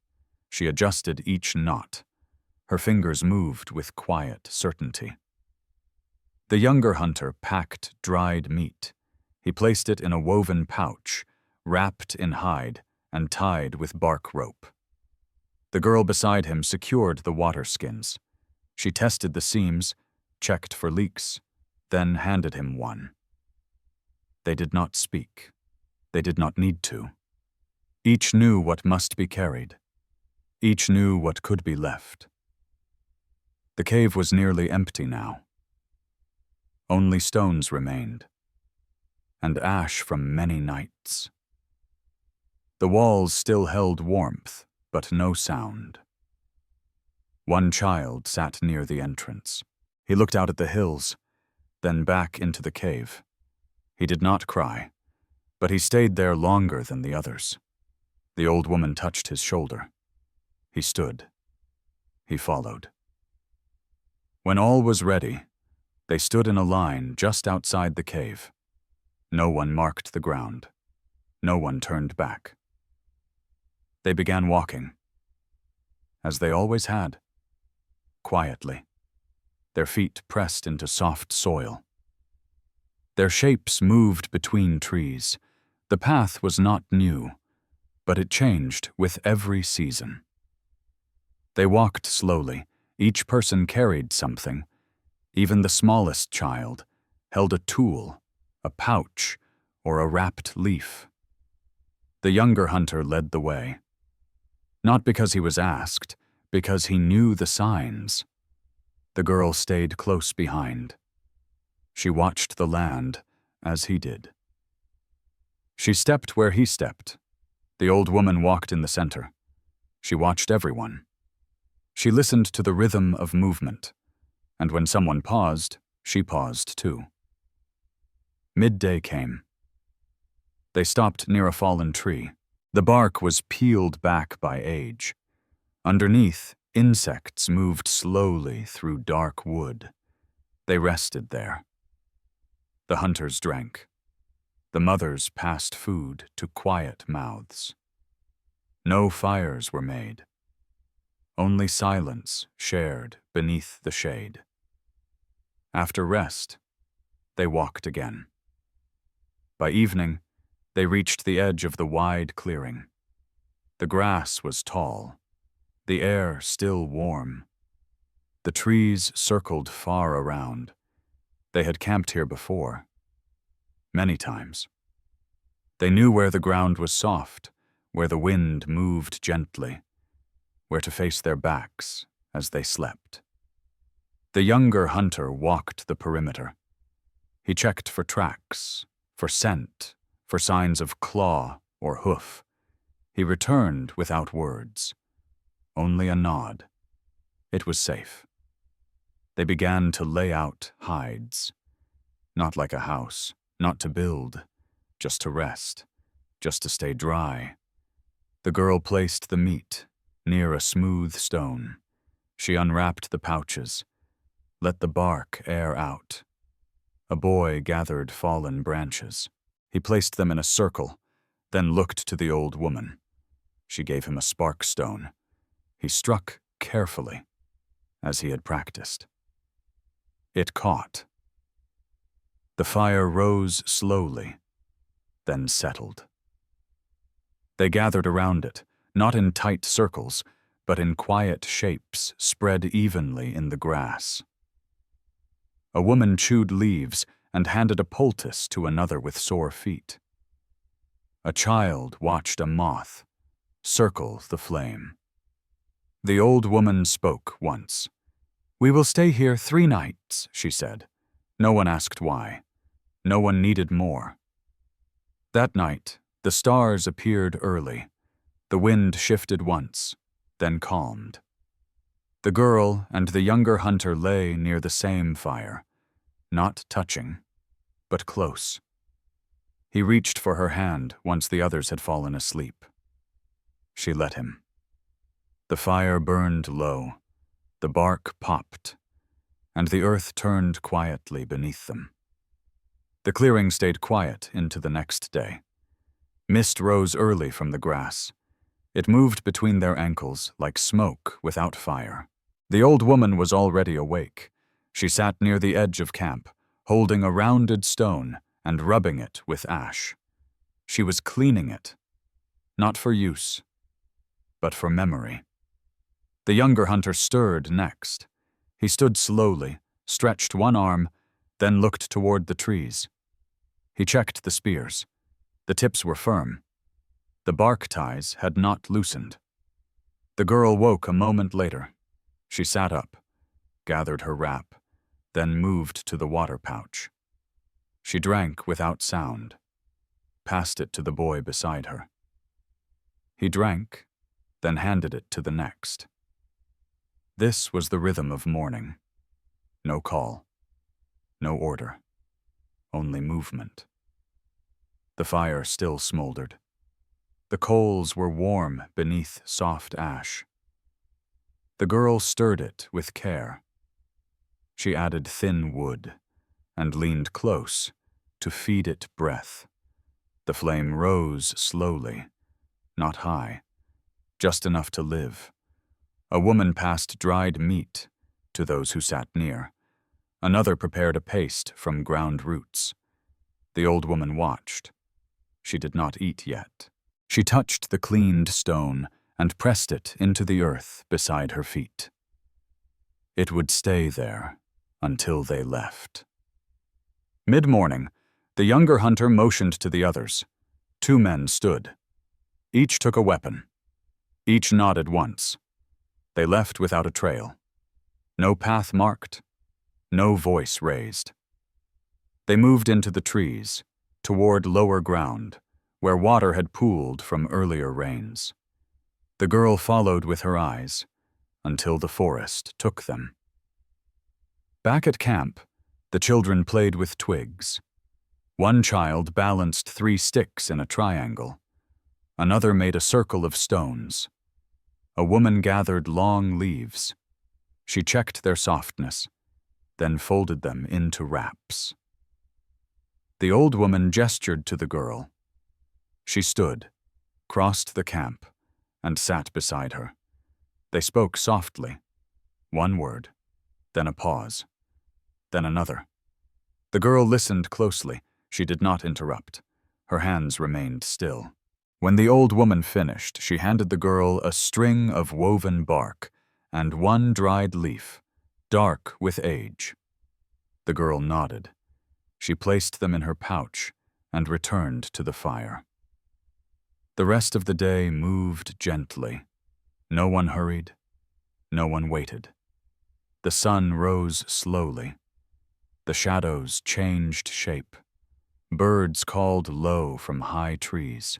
She adjusted each knot. Her fingers moved with quiet certainty. The younger hunter packed dried meat. He placed it in a woven pouch, wrapped in hide and tied with bark rope. The girl beside him secured the water skins. She tested the seams, checked for leaks, then handed him one. They did not speak. They did not need to. Each knew what must be carried. Each knew what could be left. The cave was nearly empty now. Only stones remained, and ash from many nights. The walls still held warmth, but no sound. One child sat near the entrance. He looked out at the hills, then back into the cave. He did not cry, but he stayed there longer than the others. The old woman touched his shoulder. He stood. He followed. When all was ready, they stood in a line just outside the cave. No one marked the ground. No one turned back. They began walking, as they always had, quietly, their feet pressed into soft soil. Their shapes moved between trees. The path was not new, but it changed with every season. They walked slowly. Each person carried something. Even the smallest child held a tool, a pouch, or a wrapped leaf. The younger hunter led the way. Not because he was asked, because he knew the signs. The girl stayed close behind. She watched the land as he did. She stepped where he stepped. The old woman walked in the center. She watched everyone. She listened to the rhythm of movement, and when someone paused, she paused too. Midday came. They stopped near a fallen tree. The bark was peeled back by age. Underneath, insects moved slowly through dark wood. They rested there. The hunters drank. The mothers passed food to quiet mouths. No fires were made. Only silence shared beneath the shade. After rest, they walked again. By evening, they reached the edge of the wide clearing. The grass was tall, the air still warm. The trees circled far around. They had camped here before, many times. They knew where the ground was soft, where the wind moved gently, where to face their backs as they slept. The younger hunter walked the perimeter. He checked for tracks, for scent, for signs of claw or hoof. He returned without words, only a nod. It was safe. They began to lay out hides, not like a house, not to build, just to rest, just to stay dry. The girl placed the meat near a smooth stone. She unwrapped the pouches, let the bark air out. A boy gathered fallen branches. He placed them in a circle, then looked to the old woman. She gave him a spark stone. He struck carefully, as he had practiced. It caught. The fire rose slowly, then settled. They gathered around it, not in tight circles, but in quiet shapes spread evenly in the grass. A woman chewed leaves and handed a poultice to another with sore feet. A child watched a moth circle the flame. The old woman spoke once. "We will stay here 3 nights," she said. No one asked why. No one needed more. That night, the stars appeared early. The wind shifted once, then calmed. The girl and the younger hunter lay near the same fire, not touching, but close. He reached for her hand once the others had fallen asleep. She let him. The fire burned low, the bark popped, and the earth turned quietly beneath them. The clearing stayed quiet into the next day. Mist rose early from the grass. It moved between their ankles like smoke without fire. The old woman was already awake. She sat near the edge of camp, holding a rounded stone and rubbing it with ash. She was cleaning it, not for use, but for memory. The younger hunter stirred next. He stood slowly, stretched one arm, then looked toward the trees. He checked the spears. The tips were firm. The bark ties had not loosened. The girl woke a moment later. She sat up, gathered her wrap, then moved to the water pouch. She drank without sound, passed it to the boy beside her. He drank, then handed it to the next. This was the rhythm of morning. No call, no order, only movement. The fire still smoldered. The coals were warm beneath soft ash. The girl stirred it with care. She added thin wood and leaned close to feed it breath. The flame rose slowly, not high, just enough to live. A woman passed dried meat to those who sat near. Another prepared a paste from ground roots. The old woman watched. She did not eat yet. She touched the cleaned stone and pressed it into the earth beside her feet. It would stay there until they left. Mid-morning, the younger hunter motioned to the others. 2 men stood. Each took a weapon. Each nodded once. They left without a trail. No path marked, no voice raised. They moved into the trees, toward lower ground, where water had pooled from earlier rains. The girl followed with her eyes, until the forest took them. Back at camp, the children played with twigs. One child balanced 3 sticks in a triangle. Another made a circle of stones. A woman gathered long leaves. She checked their softness, then folded them into wraps. The old woman gestured to the girl. She stood, crossed the camp, and sat beside her. They spoke softly. 1 word, then a pause, then another. The girl listened closely. She did not interrupt. Her hands remained still. When the old woman finished, she handed the girl a string of woven bark and 1 dried leaf, dark with age. The girl nodded. She placed them in her pouch and returned to the fire. The rest of the day moved gently. No one hurried. No one waited. The sun rose slowly. The shadows changed shape. Birds called low from high trees.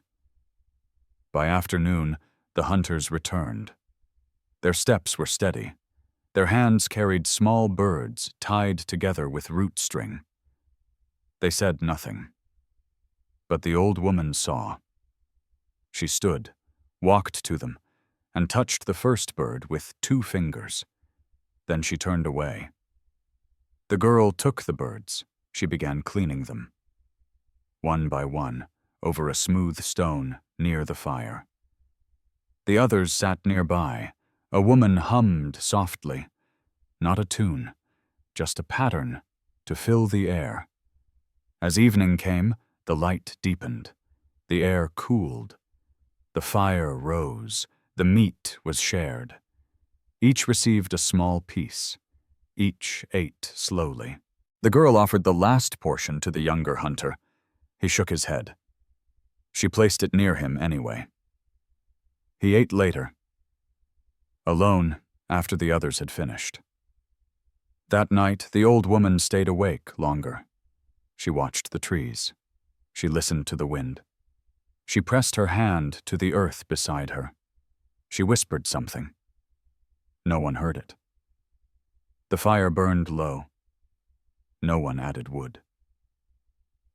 By afternoon, the hunters returned. Their steps were steady. Their hands carried small birds tied together with root string. They said nothing. But the old woman saw. She stood, walked to them, and touched the first bird with 2 fingers. Then she turned away. The girl took the birds. She began cleaning them. 1 by 1, over a smooth stone near the fire. The others sat nearby. A woman hummed softly. Not a tune, just a pattern to fill the air. As evening came, the light deepened. The air cooled. The fire rose. The meat was shared. Each received a small piece. Each ate slowly. The girl offered the last portion to the younger hunter. He shook his head. She placed it near him anyway. He ate later, alone after the others had finished. That night, the old woman stayed awake longer. She watched the trees. She listened to the wind. She pressed her hand to the earth beside her. She whispered something. No one heard it. The fire burned low. No one added wood.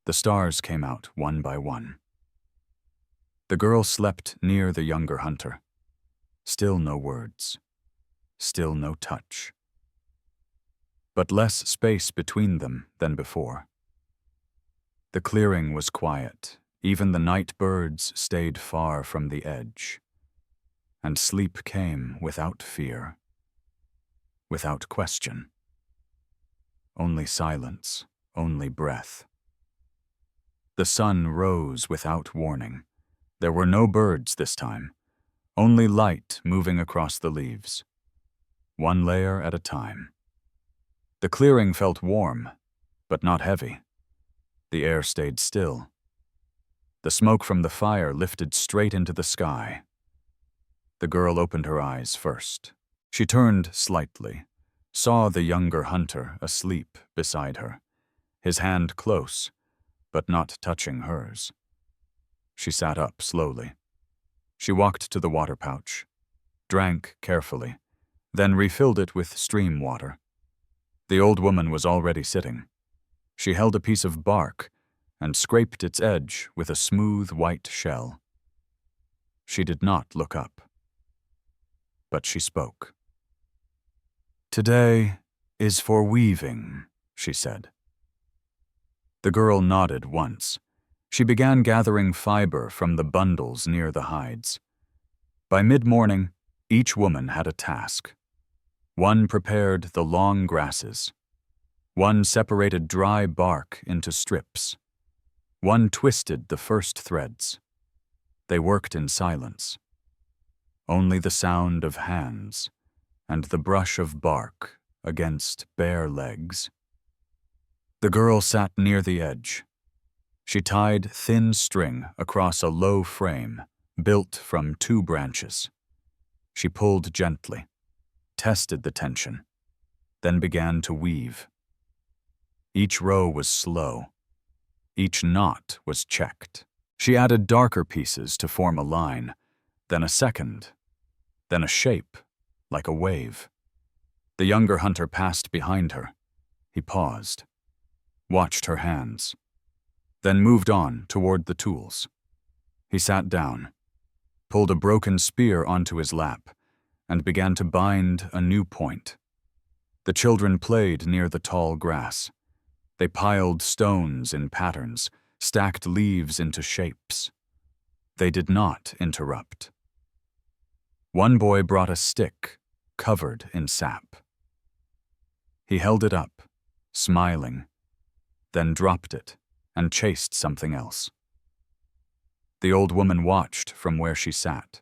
The stars came out one by one. The girl slept near the younger hunter. Still no words. Still no touch. But less space between them than before. The clearing was quiet. Even the night birds stayed far from the edge. And sleep came without fear. Without question. Only silence, only breath. The sun rose without warning. There were no birds this time, only light moving across the leaves, one layer at a time. The clearing felt warm, but not heavy. The air stayed still. The smoke from the fire lifted straight into the sky. The girl opened her eyes first. She turned slightly, saw the younger hunter asleep beside her, his hand close, but not touching hers. She sat up slowly. She walked to the water pouch, drank carefully, then refilled it with stream water. The old woman was already sitting. She held a piece of bark and scraped its edge with a smooth white shell. She did not look up. But she spoke. "Today is for weaving," she said. The girl nodded once. She began gathering fiber from the bundles near the hides. By mid-morning, each woman had a task. One prepared the long grasses. One separated dry bark into strips. One twisted the first threads. They worked in silence. Only the sound of hands and the brush of bark against bare legs. The girl sat near the edge. She tied thin string across a low frame built from 2 branches. She pulled gently, tested the tension, then began to weave. Each row was slow. Each knot was checked. She added darker pieces to form a line, then a second, then a shape, like a wave. The younger hunter passed behind her. He paused, watched her hands, then moved on toward the tools. He sat down, pulled a broken spear onto his lap, and began to bind a new point. The children played near the tall grass. They piled stones in patterns, stacked leaves into shapes. They did not interrupt. One boy brought a stick covered in sap. He held it up, smiling, then dropped it and chased something else. The old woman watched from where she sat.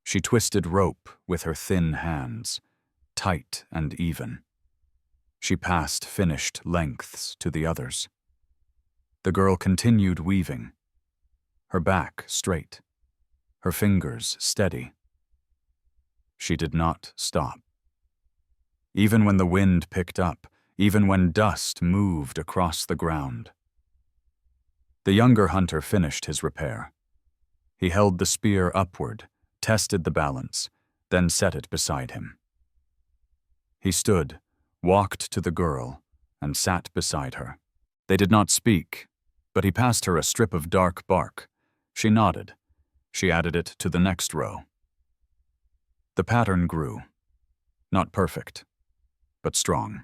She twisted rope with her thin hands, tight and even. She passed finished lengths to the others. The girl continued weaving, her back straight, her fingers steady. She did not stop. Even when the wind picked up, even when dust moved across the ground. The younger hunter finished his repair. He held the spear upward, tested the balance, then set it beside him. He stood, walked to the girl, and sat beside her. They did not speak, but he passed her a strip of dark bark. She nodded. She added it to the next row. The pattern grew. Not perfect, but strong.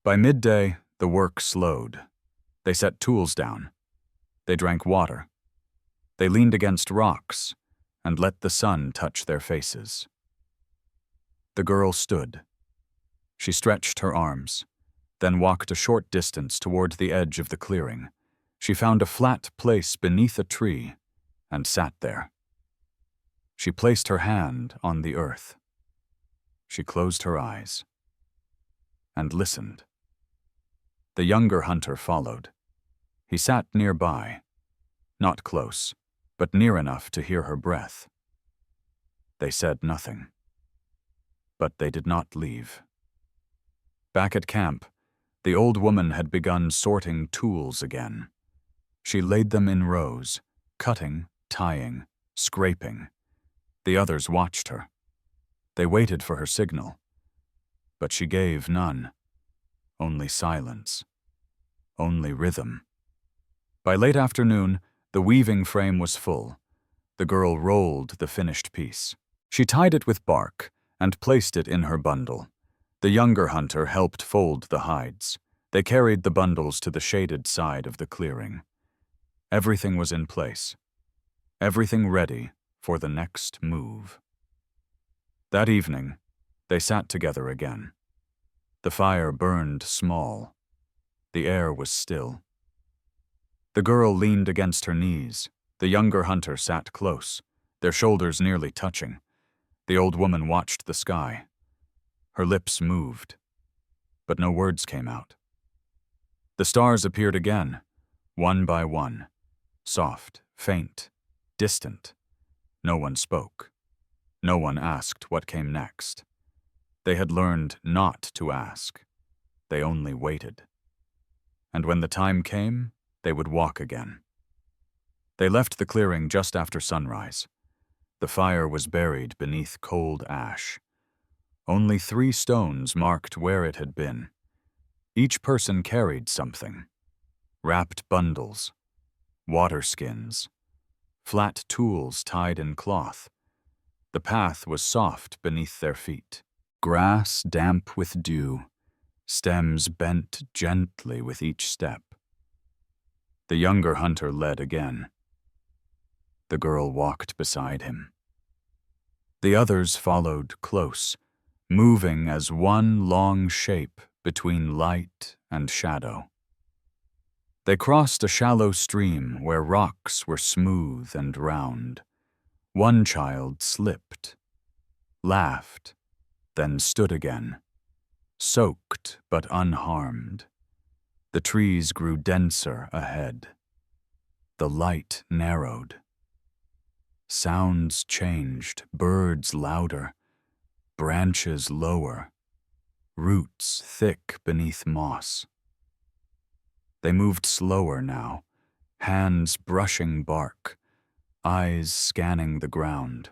By midday, the work slowed. They set tools down. They drank water. They leaned against rocks and let the sun touch their faces. The girl stood. She stretched her arms, then walked a short distance toward the edge of the clearing. She found a flat place beneath a tree and sat there. She placed her hand on the earth. She closed her eyes and listened. The younger hunter followed. He sat nearby, not close, but near enough to hear her breath. They said nothing. But they did not leave. Back at camp, the old woman had begun sorting tools again. She laid them in rows, cutting, tying, scraping. The others watched her. They waited for her signal. But she gave none. Only silence. Only rhythm. By late afternoon, the weaving frame was full. The girl rolled the finished piece. She tied it with bark and placed it in her bundle. The younger hunter helped fold the hides. They carried the bundles to the shaded side of the clearing. Everything was in place. Everything ready for the next move. That evening, they sat together again. The fire burned small. The air was still. The girl leaned against her knees. The younger hunter sat close, their shoulders nearly touching. The old woman watched the sky. Her lips moved, but no words came out. The stars appeared again, one by one, soft, faint, distant. No one spoke. No one asked what came next. They had learned not to ask. They only waited. And when the time came, they would walk again. They left the clearing just after sunrise. The fire was buried beneath cold ash. Only 3 stones marked where it had been. Each person carried something. Wrapped bundles, water skins, flat tools tied in cloth. The path was soft beneath their feet. Grass damp with dew, stems bent gently with each step. The younger hunter led again. The girl walked beside him. The others followed close, moving as one long shape between light and shadow. They crossed a shallow stream where rocks were smooth and round. One child slipped, laughed, then stood again, soaked but unharmed. The trees grew denser ahead. The light narrowed. Sounds changed, birds louder, branches lower, roots thick beneath moss. They moved slower now, hands brushing bark, eyes scanning the ground.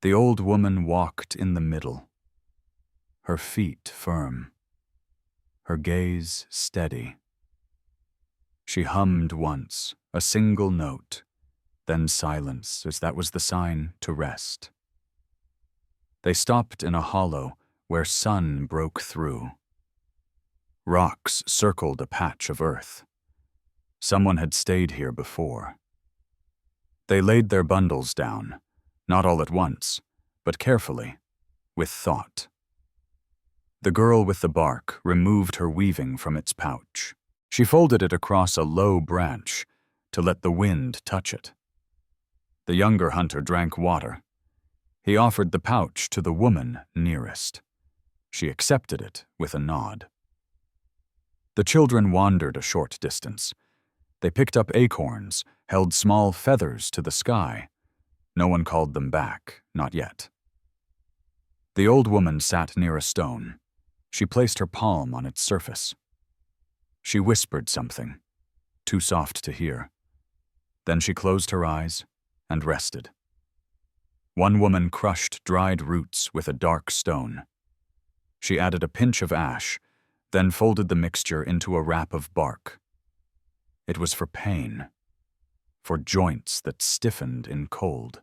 The old woman walked in the middle, her feet firm, her gaze steady. She hummed once, a single note, then silence, as that was the sign to rest. They stopped in a hollow where sun broke through. Rocks circled a patch of earth. Someone had stayed here before. They laid their bundles down, not all at once, but carefully, with thought. The girl with the bark removed her weaving from its pouch. She folded it across a low branch to let the wind touch it. The younger hunter drank water. He offered the pouch to the woman nearest. She accepted it with a nod. The children wandered a short distance. They picked up acorns, held small feathers to the sky. No one called them back, not yet. The old woman sat near a stone. She placed her palm on its surface. She whispered something, too soft to hear. Then she closed her eyes and rested. One woman crushed dried roots with a dark stone. She added a pinch of ash, then folded the mixture into a wrap of bark. It was for pain, for joints that stiffened in cold.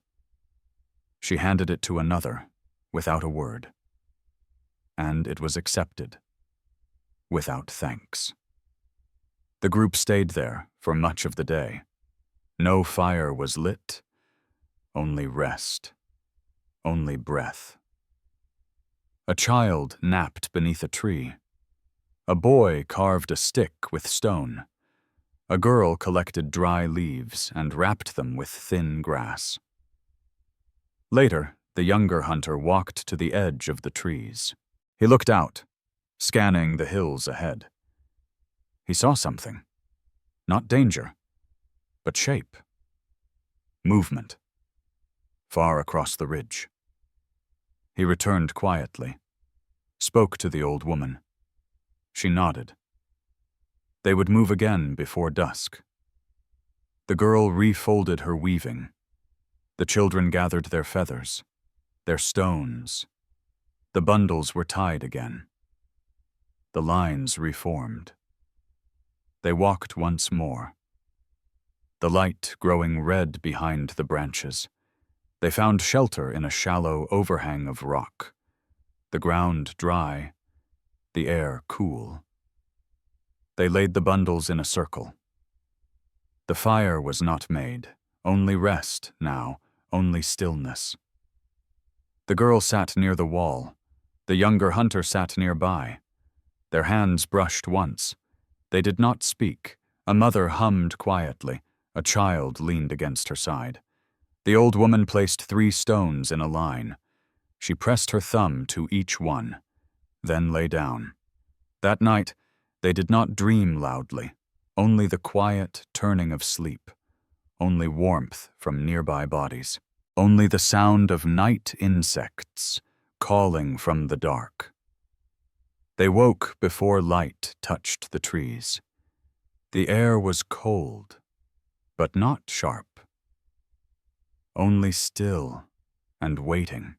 She handed it to another, without a word. And it was accepted, without thanks. The group stayed there for much of the day. No fire was lit, only rest, only breath. A child napped beneath a tree. A boy carved a stick with stone. A girl collected dry leaves and wrapped them with thin grass. Later, the younger hunter walked to the edge of the trees. He looked out, scanning the hills ahead. He saw something. Not danger, but shape. Movement. Far across the ridge. He returned quietly, spoke to the old woman. She nodded. They would move again before dusk. The girl refolded her weaving. The children gathered their feathers, their stones. The bundles were tied again. The lines reformed. They walked once more. The light growing red behind the branches. They found shelter in a shallow overhang of rock. The ground dry, the air cool. They laid the bundles in a circle. The fire was not made, only rest now, only stillness. The girl sat near the wall. The younger hunter sat nearby. Their hands brushed once. They did not speak. A mother hummed quietly. A child leaned against her side. The old woman placed 3 stones in a line. She pressed her thumb to each one, then lay down. That night, they did not dream loudly, only the quiet turning of sleep, only warmth from nearby bodies, only the sound of night insects calling from the dark. They woke before light touched the trees. The air was cold, but not sharp. Only still and waiting.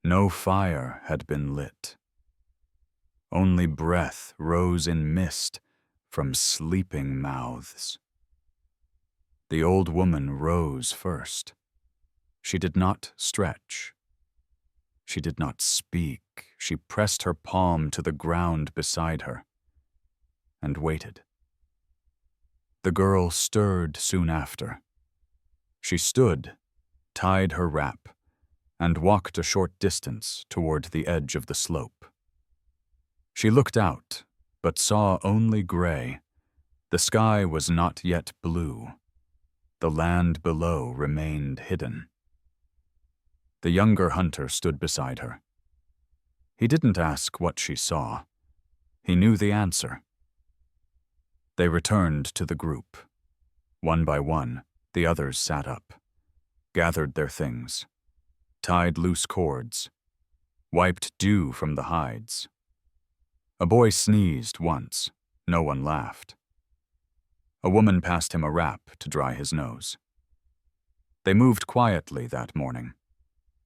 No fire had been lit. Only breath rose in mist from sleeping mouths. The old woman rose first. She did not stretch. She did not speak. She pressed her palm to the ground beside her and waited. The girl stirred soon after. She stood, tied her wrap, and walked a short distance toward the edge of the slope. She looked out, but saw only gray. The sky was not yet blue. The land below remained hidden. The younger hunter stood beside her. He didn't ask what she saw. He knew the answer. They returned to the group. One by one, the others sat up, gathered their things, tied loose cords, wiped dew from the hides. A boy sneezed once. No one laughed. A woman passed him a wrap to dry his nose. They moved quietly that morning.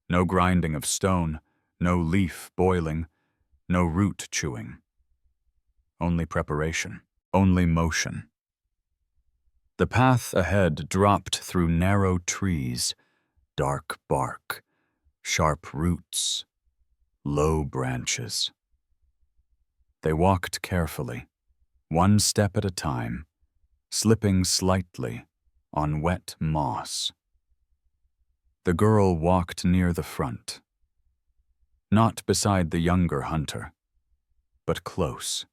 No grinding of stone, no leaf boiling, no root chewing. Only preparation, only motion. The path ahead dropped through narrow trees, dark bark, sharp roots, low branches. They walked carefully, one step at a time, slipping slightly on wet moss. The girl walked near the front, not beside the younger hunter, but close.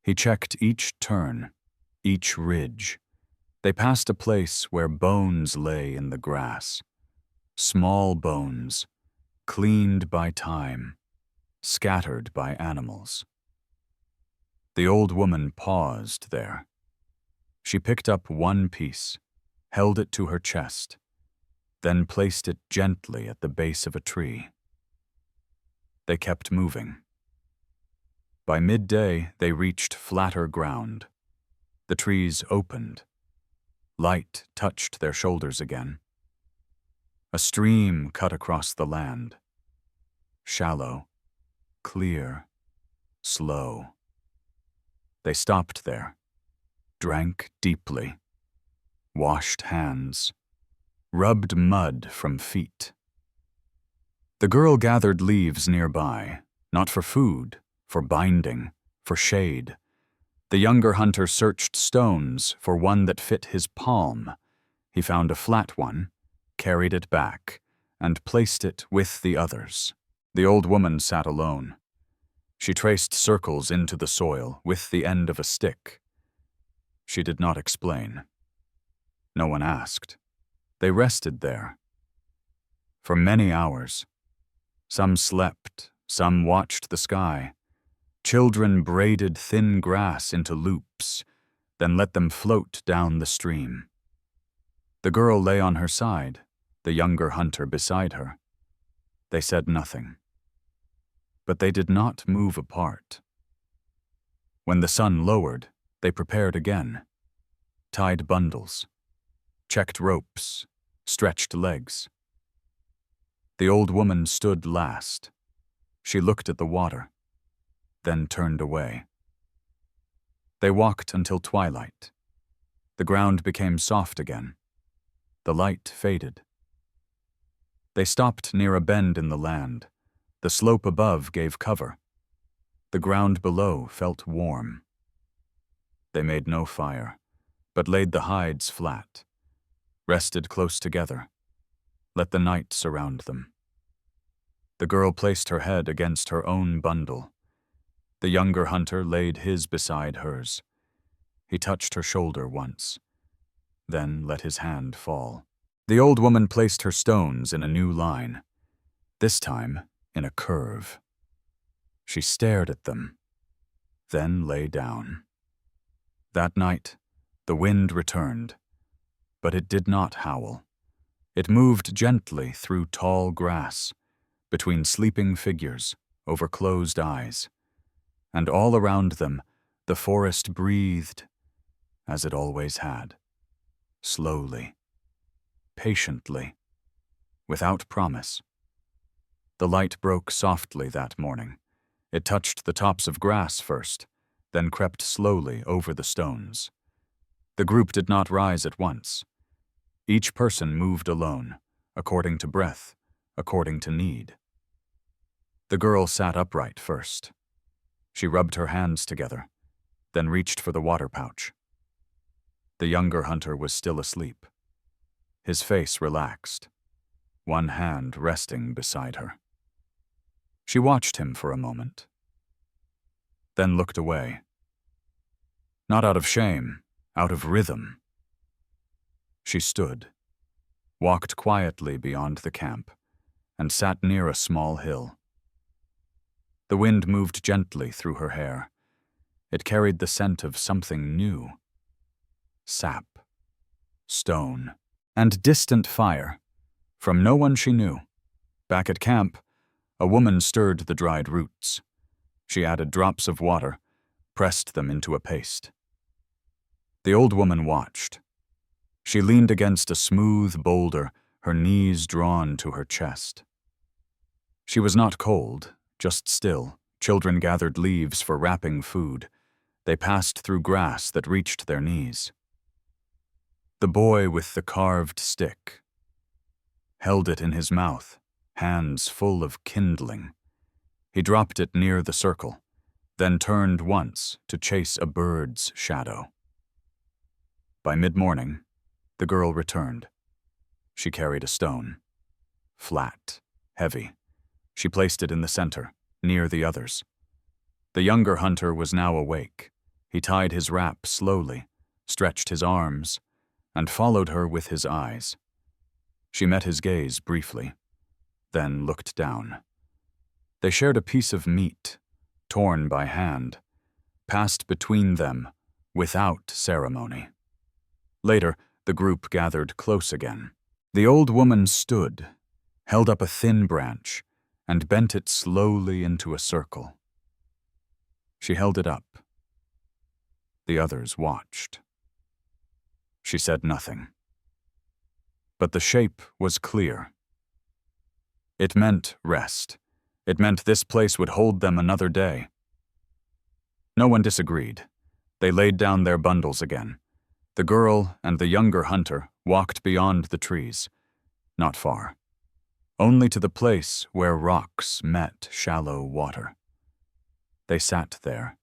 He checked each turn, each ridge. They passed a place where bones lay in the grass, small bones, cleaned by time, scattered by animals. The old woman paused there. She picked up one piece, held it to her chest, then placed it gently at the base of a tree. They kept moving. By midday, they reached flatter ground. The trees opened. Light touched their shoulders again. A stream cut across the land. Shallow, clear, slow. They stopped there, drank deeply, washed hands, rubbed mud from feet. The girl gathered leaves nearby, not for food, for binding, for shade. The younger hunter searched stones for one that fit his palm. He found a flat one, carried it back, and placed it with the others. The old woman sat alone. She traced circles into the soil with the end of a stick. She did not explain. No one asked. They rested there. For many hours. Some slept, some watched the sky. Children braided thin grass into loops. then let them float down the stream. The girl lay on her side, the younger hunter beside her. They said nothing. But they did not move apart. When the sun lowered, they prepared again, tied bundles, checked ropes, stretched legs. The old woman stood last. She looked at the water, then turned away. They walked until twilight. The ground became soft again. The light faded. They stopped near a bend in the land. The slope above gave cover. The ground below felt warm. They made no fire, but laid the hides flat, rested close together, let the night surround them. The girl placed her head against her own bundle. The younger hunter laid his beside hers. He touched her shoulder once, then let his hand fall. The old woman placed her stones in a new line, this time in a curve. She stared at them, then lay down. That night, the wind returned, but it did not howl. It moved gently through tall grass, between sleeping figures, over closed eyes, and all around them the forest breathed, as it always had, slowly, patiently, without promise. The light broke softly that morning. It touched the tops of grass first, then crept slowly over the stones. The group did not rise at once. Each person moved alone, according to breath, according to need. The girl sat upright first. She rubbed her hands together, then reached for the water pouch. The younger hunter was still asleep. His face relaxed, one hand resting beside her. She watched him for a moment, then looked away. Not out of shame, out of rhythm. She stood, walked quietly beyond the camp, and sat near a small hill. The wind moved gently through her hair. It carried the scent of something new. Sap, stone, and distant fire, from no one she knew. Back at camp, a woman stirred the dried roots. She added drops of water, pressed them into a paste. The old woman watched. She leaned against a smooth boulder, her knees drawn to her chest. She was not cold, just still. Children gathered leaves for wrapping food. They passed through grass that reached their knees. The boy with the carved stick held it in his mouth, hands full of kindling. He dropped it near the circle, then turned once to chase a bird's shadow. By mid-morning, the girl returned. She carried a stone. Flat, heavy. She placed it in the center, near the others. The younger hunter was now awake. He tied his wrap slowly, stretched his arms, and followed her with his eyes. She met his gaze briefly, then looked down. They shared a piece of meat, torn by hand, passed between them without ceremony. Later, the group gathered close again. The old woman stood, held up a thin branch, and bent it slowly into a circle. She held it up. The others watched. She said nothing. But the shape was clear. It meant rest. It meant this place would hold them another day. No one disagreed. They laid down their bundles again. The girl and the younger hunter walked beyond the trees, not far, only to the place where rocks met shallow water. They sat there,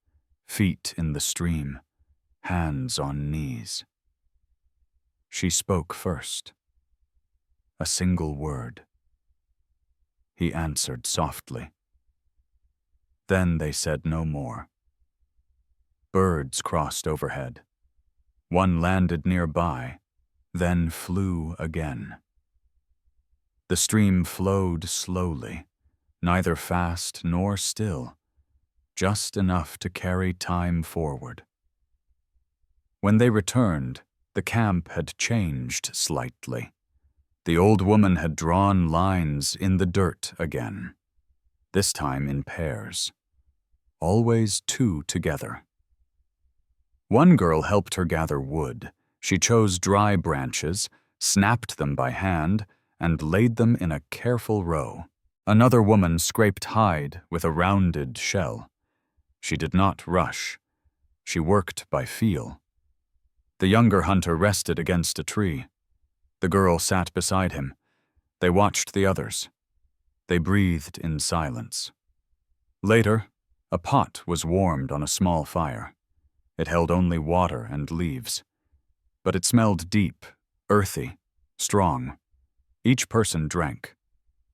feet in the stream, hands on knees. She spoke first. A single word. He answered softly. Then they said no more. Birds crossed overhead. One landed nearby, then flew again. The stream flowed slowly, neither fast nor still, just enough to carry time forward. When they returned, the camp had changed slightly. The old woman had drawn lines in the dirt again, this time in pairs, always two together. One girl helped her gather wood. She chose dry branches, snapped them by hand, and laid them in a careful row. Another woman scraped hide with a rounded shell. She did not rush. She worked by feel. The younger hunter rested against a tree. The girl sat beside him. They watched the others. They breathed in silence. Later, a pot was warmed on a small fire. It held only water and leaves. But it smelled deep, earthy, strong. Each person drank,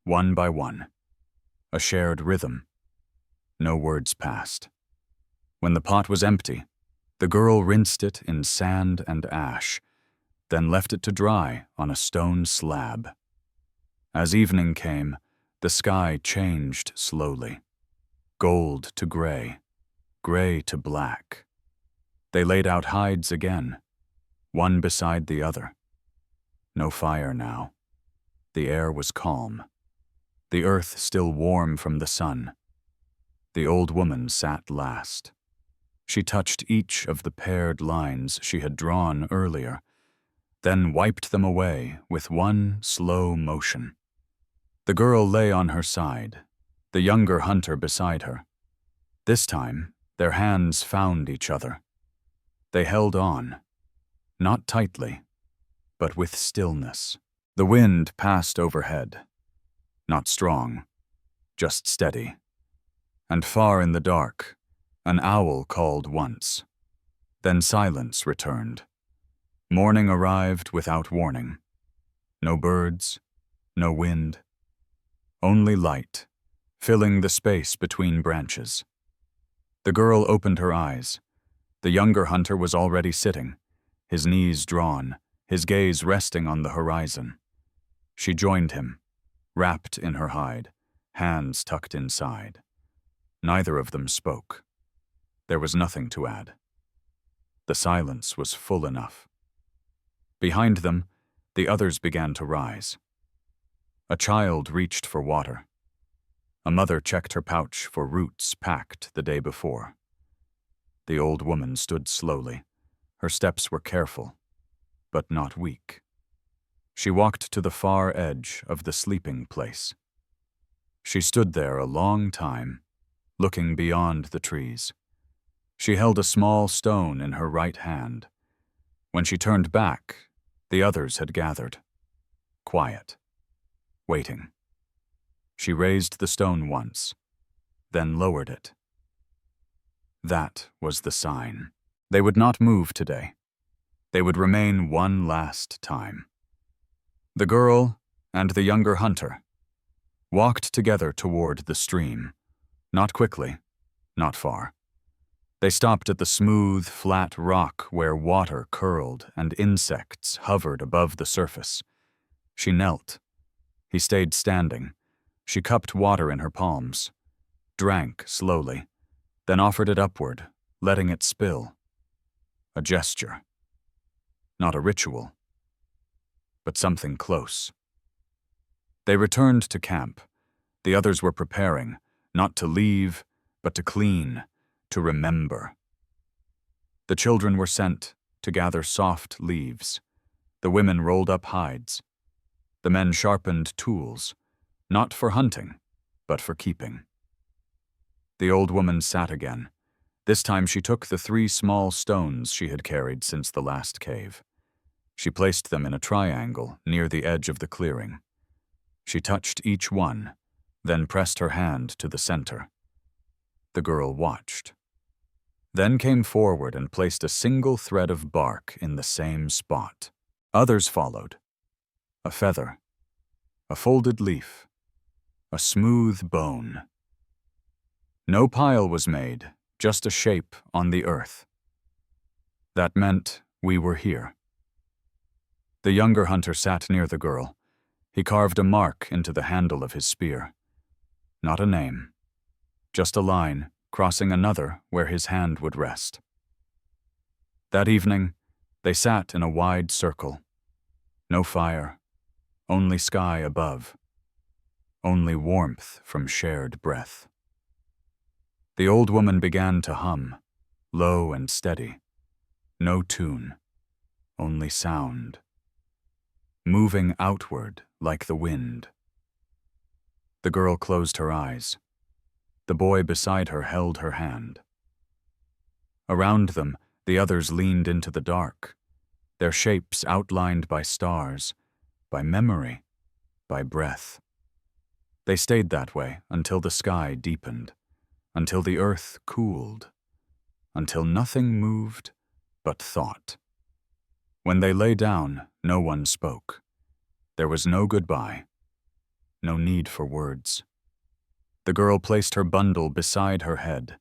one by one. A shared rhythm. No words passed. When the pot was empty, the girl rinsed it in sand and ash, then left it to dry on a stone slab. As evening came, the sky changed slowly. Gold to gray, gray to black. They laid out hides again, one beside the other. No fire now. The air was calm. The earth still warm from the sun. The old woman sat last. She touched each of the paired lines she had drawn earlier, then wiped them away with one slow motion. The girl lay on her side, the younger hunter beside her. This time, their hands found each other. They held on, not tightly, but with stillness. The wind passed overhead, not strong, just steady. And far in the dark, an owl called once. Then silence returned. Morning arrived without warning. No birds, no wind. Only light, filling the space between branches. The girl opened her eyes. The younger hunter was already sitting, his knees drawn, his gaze resting on the horizon. She joined him, wrapped in her hide, hands tucked inside. Neither of them spoke. There was nothing to add. The silence was full enough. Behind them, the others began to rise. A child reached for water. A mother checked her pouch for roots packed the day before. The old woman stood slowly. Her steps were careful, but not weak. She walked to the far edge of the sleeping place. She stood there a long time, looking beyond the trees. She held a small stone in her right hand. When she turned back, the others had gathered. Quiet. Waiting. She raised the stone once, then lowered it. That was the sign. They would not move today. They would remain one last time. The girl and the younger hunter walked together toward the stream, not quickly, not far. They stopped at the smooth, flat rock where water curled and insects hovered above the surface. She knelt. He stayed standing. She cupped water in her palms, drank slowly, then offered it upward, letting it spill. A gesture. Not a ritual, but something close. They returned to camp. The others were preparing, not to leave, but to clean, to remember. The children were sent to gather soft leaves. The women rolled up hides. The men sharpened tools, not for hunting, but for keeping. The old woman sat again. This time she took the 3 small stones she had carried since the last cave. She placed them in a triangle near the edge of the clearing. She touched each one, then pressed her hand to the center. The girl watched. Then came forward and placed a single thread of bark in the same spot. Others followed. A feather, a folded leaf, a smooth bone. No pile was made, just a shape on the earth. That meant we were here. The younger hunter sat near the girl. He carved a mark into the handle of his spear. Not a name, just a line crossing another where his hand would rest. That evening, They sat in a wide circle. No fire, only sky above, only warmth from shared breath. The old woman began to hum, low and steady. No tune, only sound, moving outward like the wind. The girl closed her eyes. The boy beside her held her hand. Around them, the others leaned into the dark, their shapes outlined by stars, by memory, by breath. They stayed that way until the sky deepened, until the earth cooled, until nothing moved but thought. When they lay down, no one spoke. There was no goodbye, no need for words. The girl placed her bundle beside her head.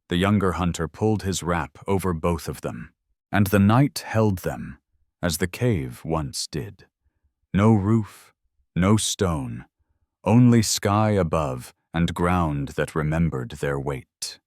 The younger hunter pulled his wrap over both of them, and the night held them, as the cave once did. No roof, no stone, only sky above and ground that remembered their weight.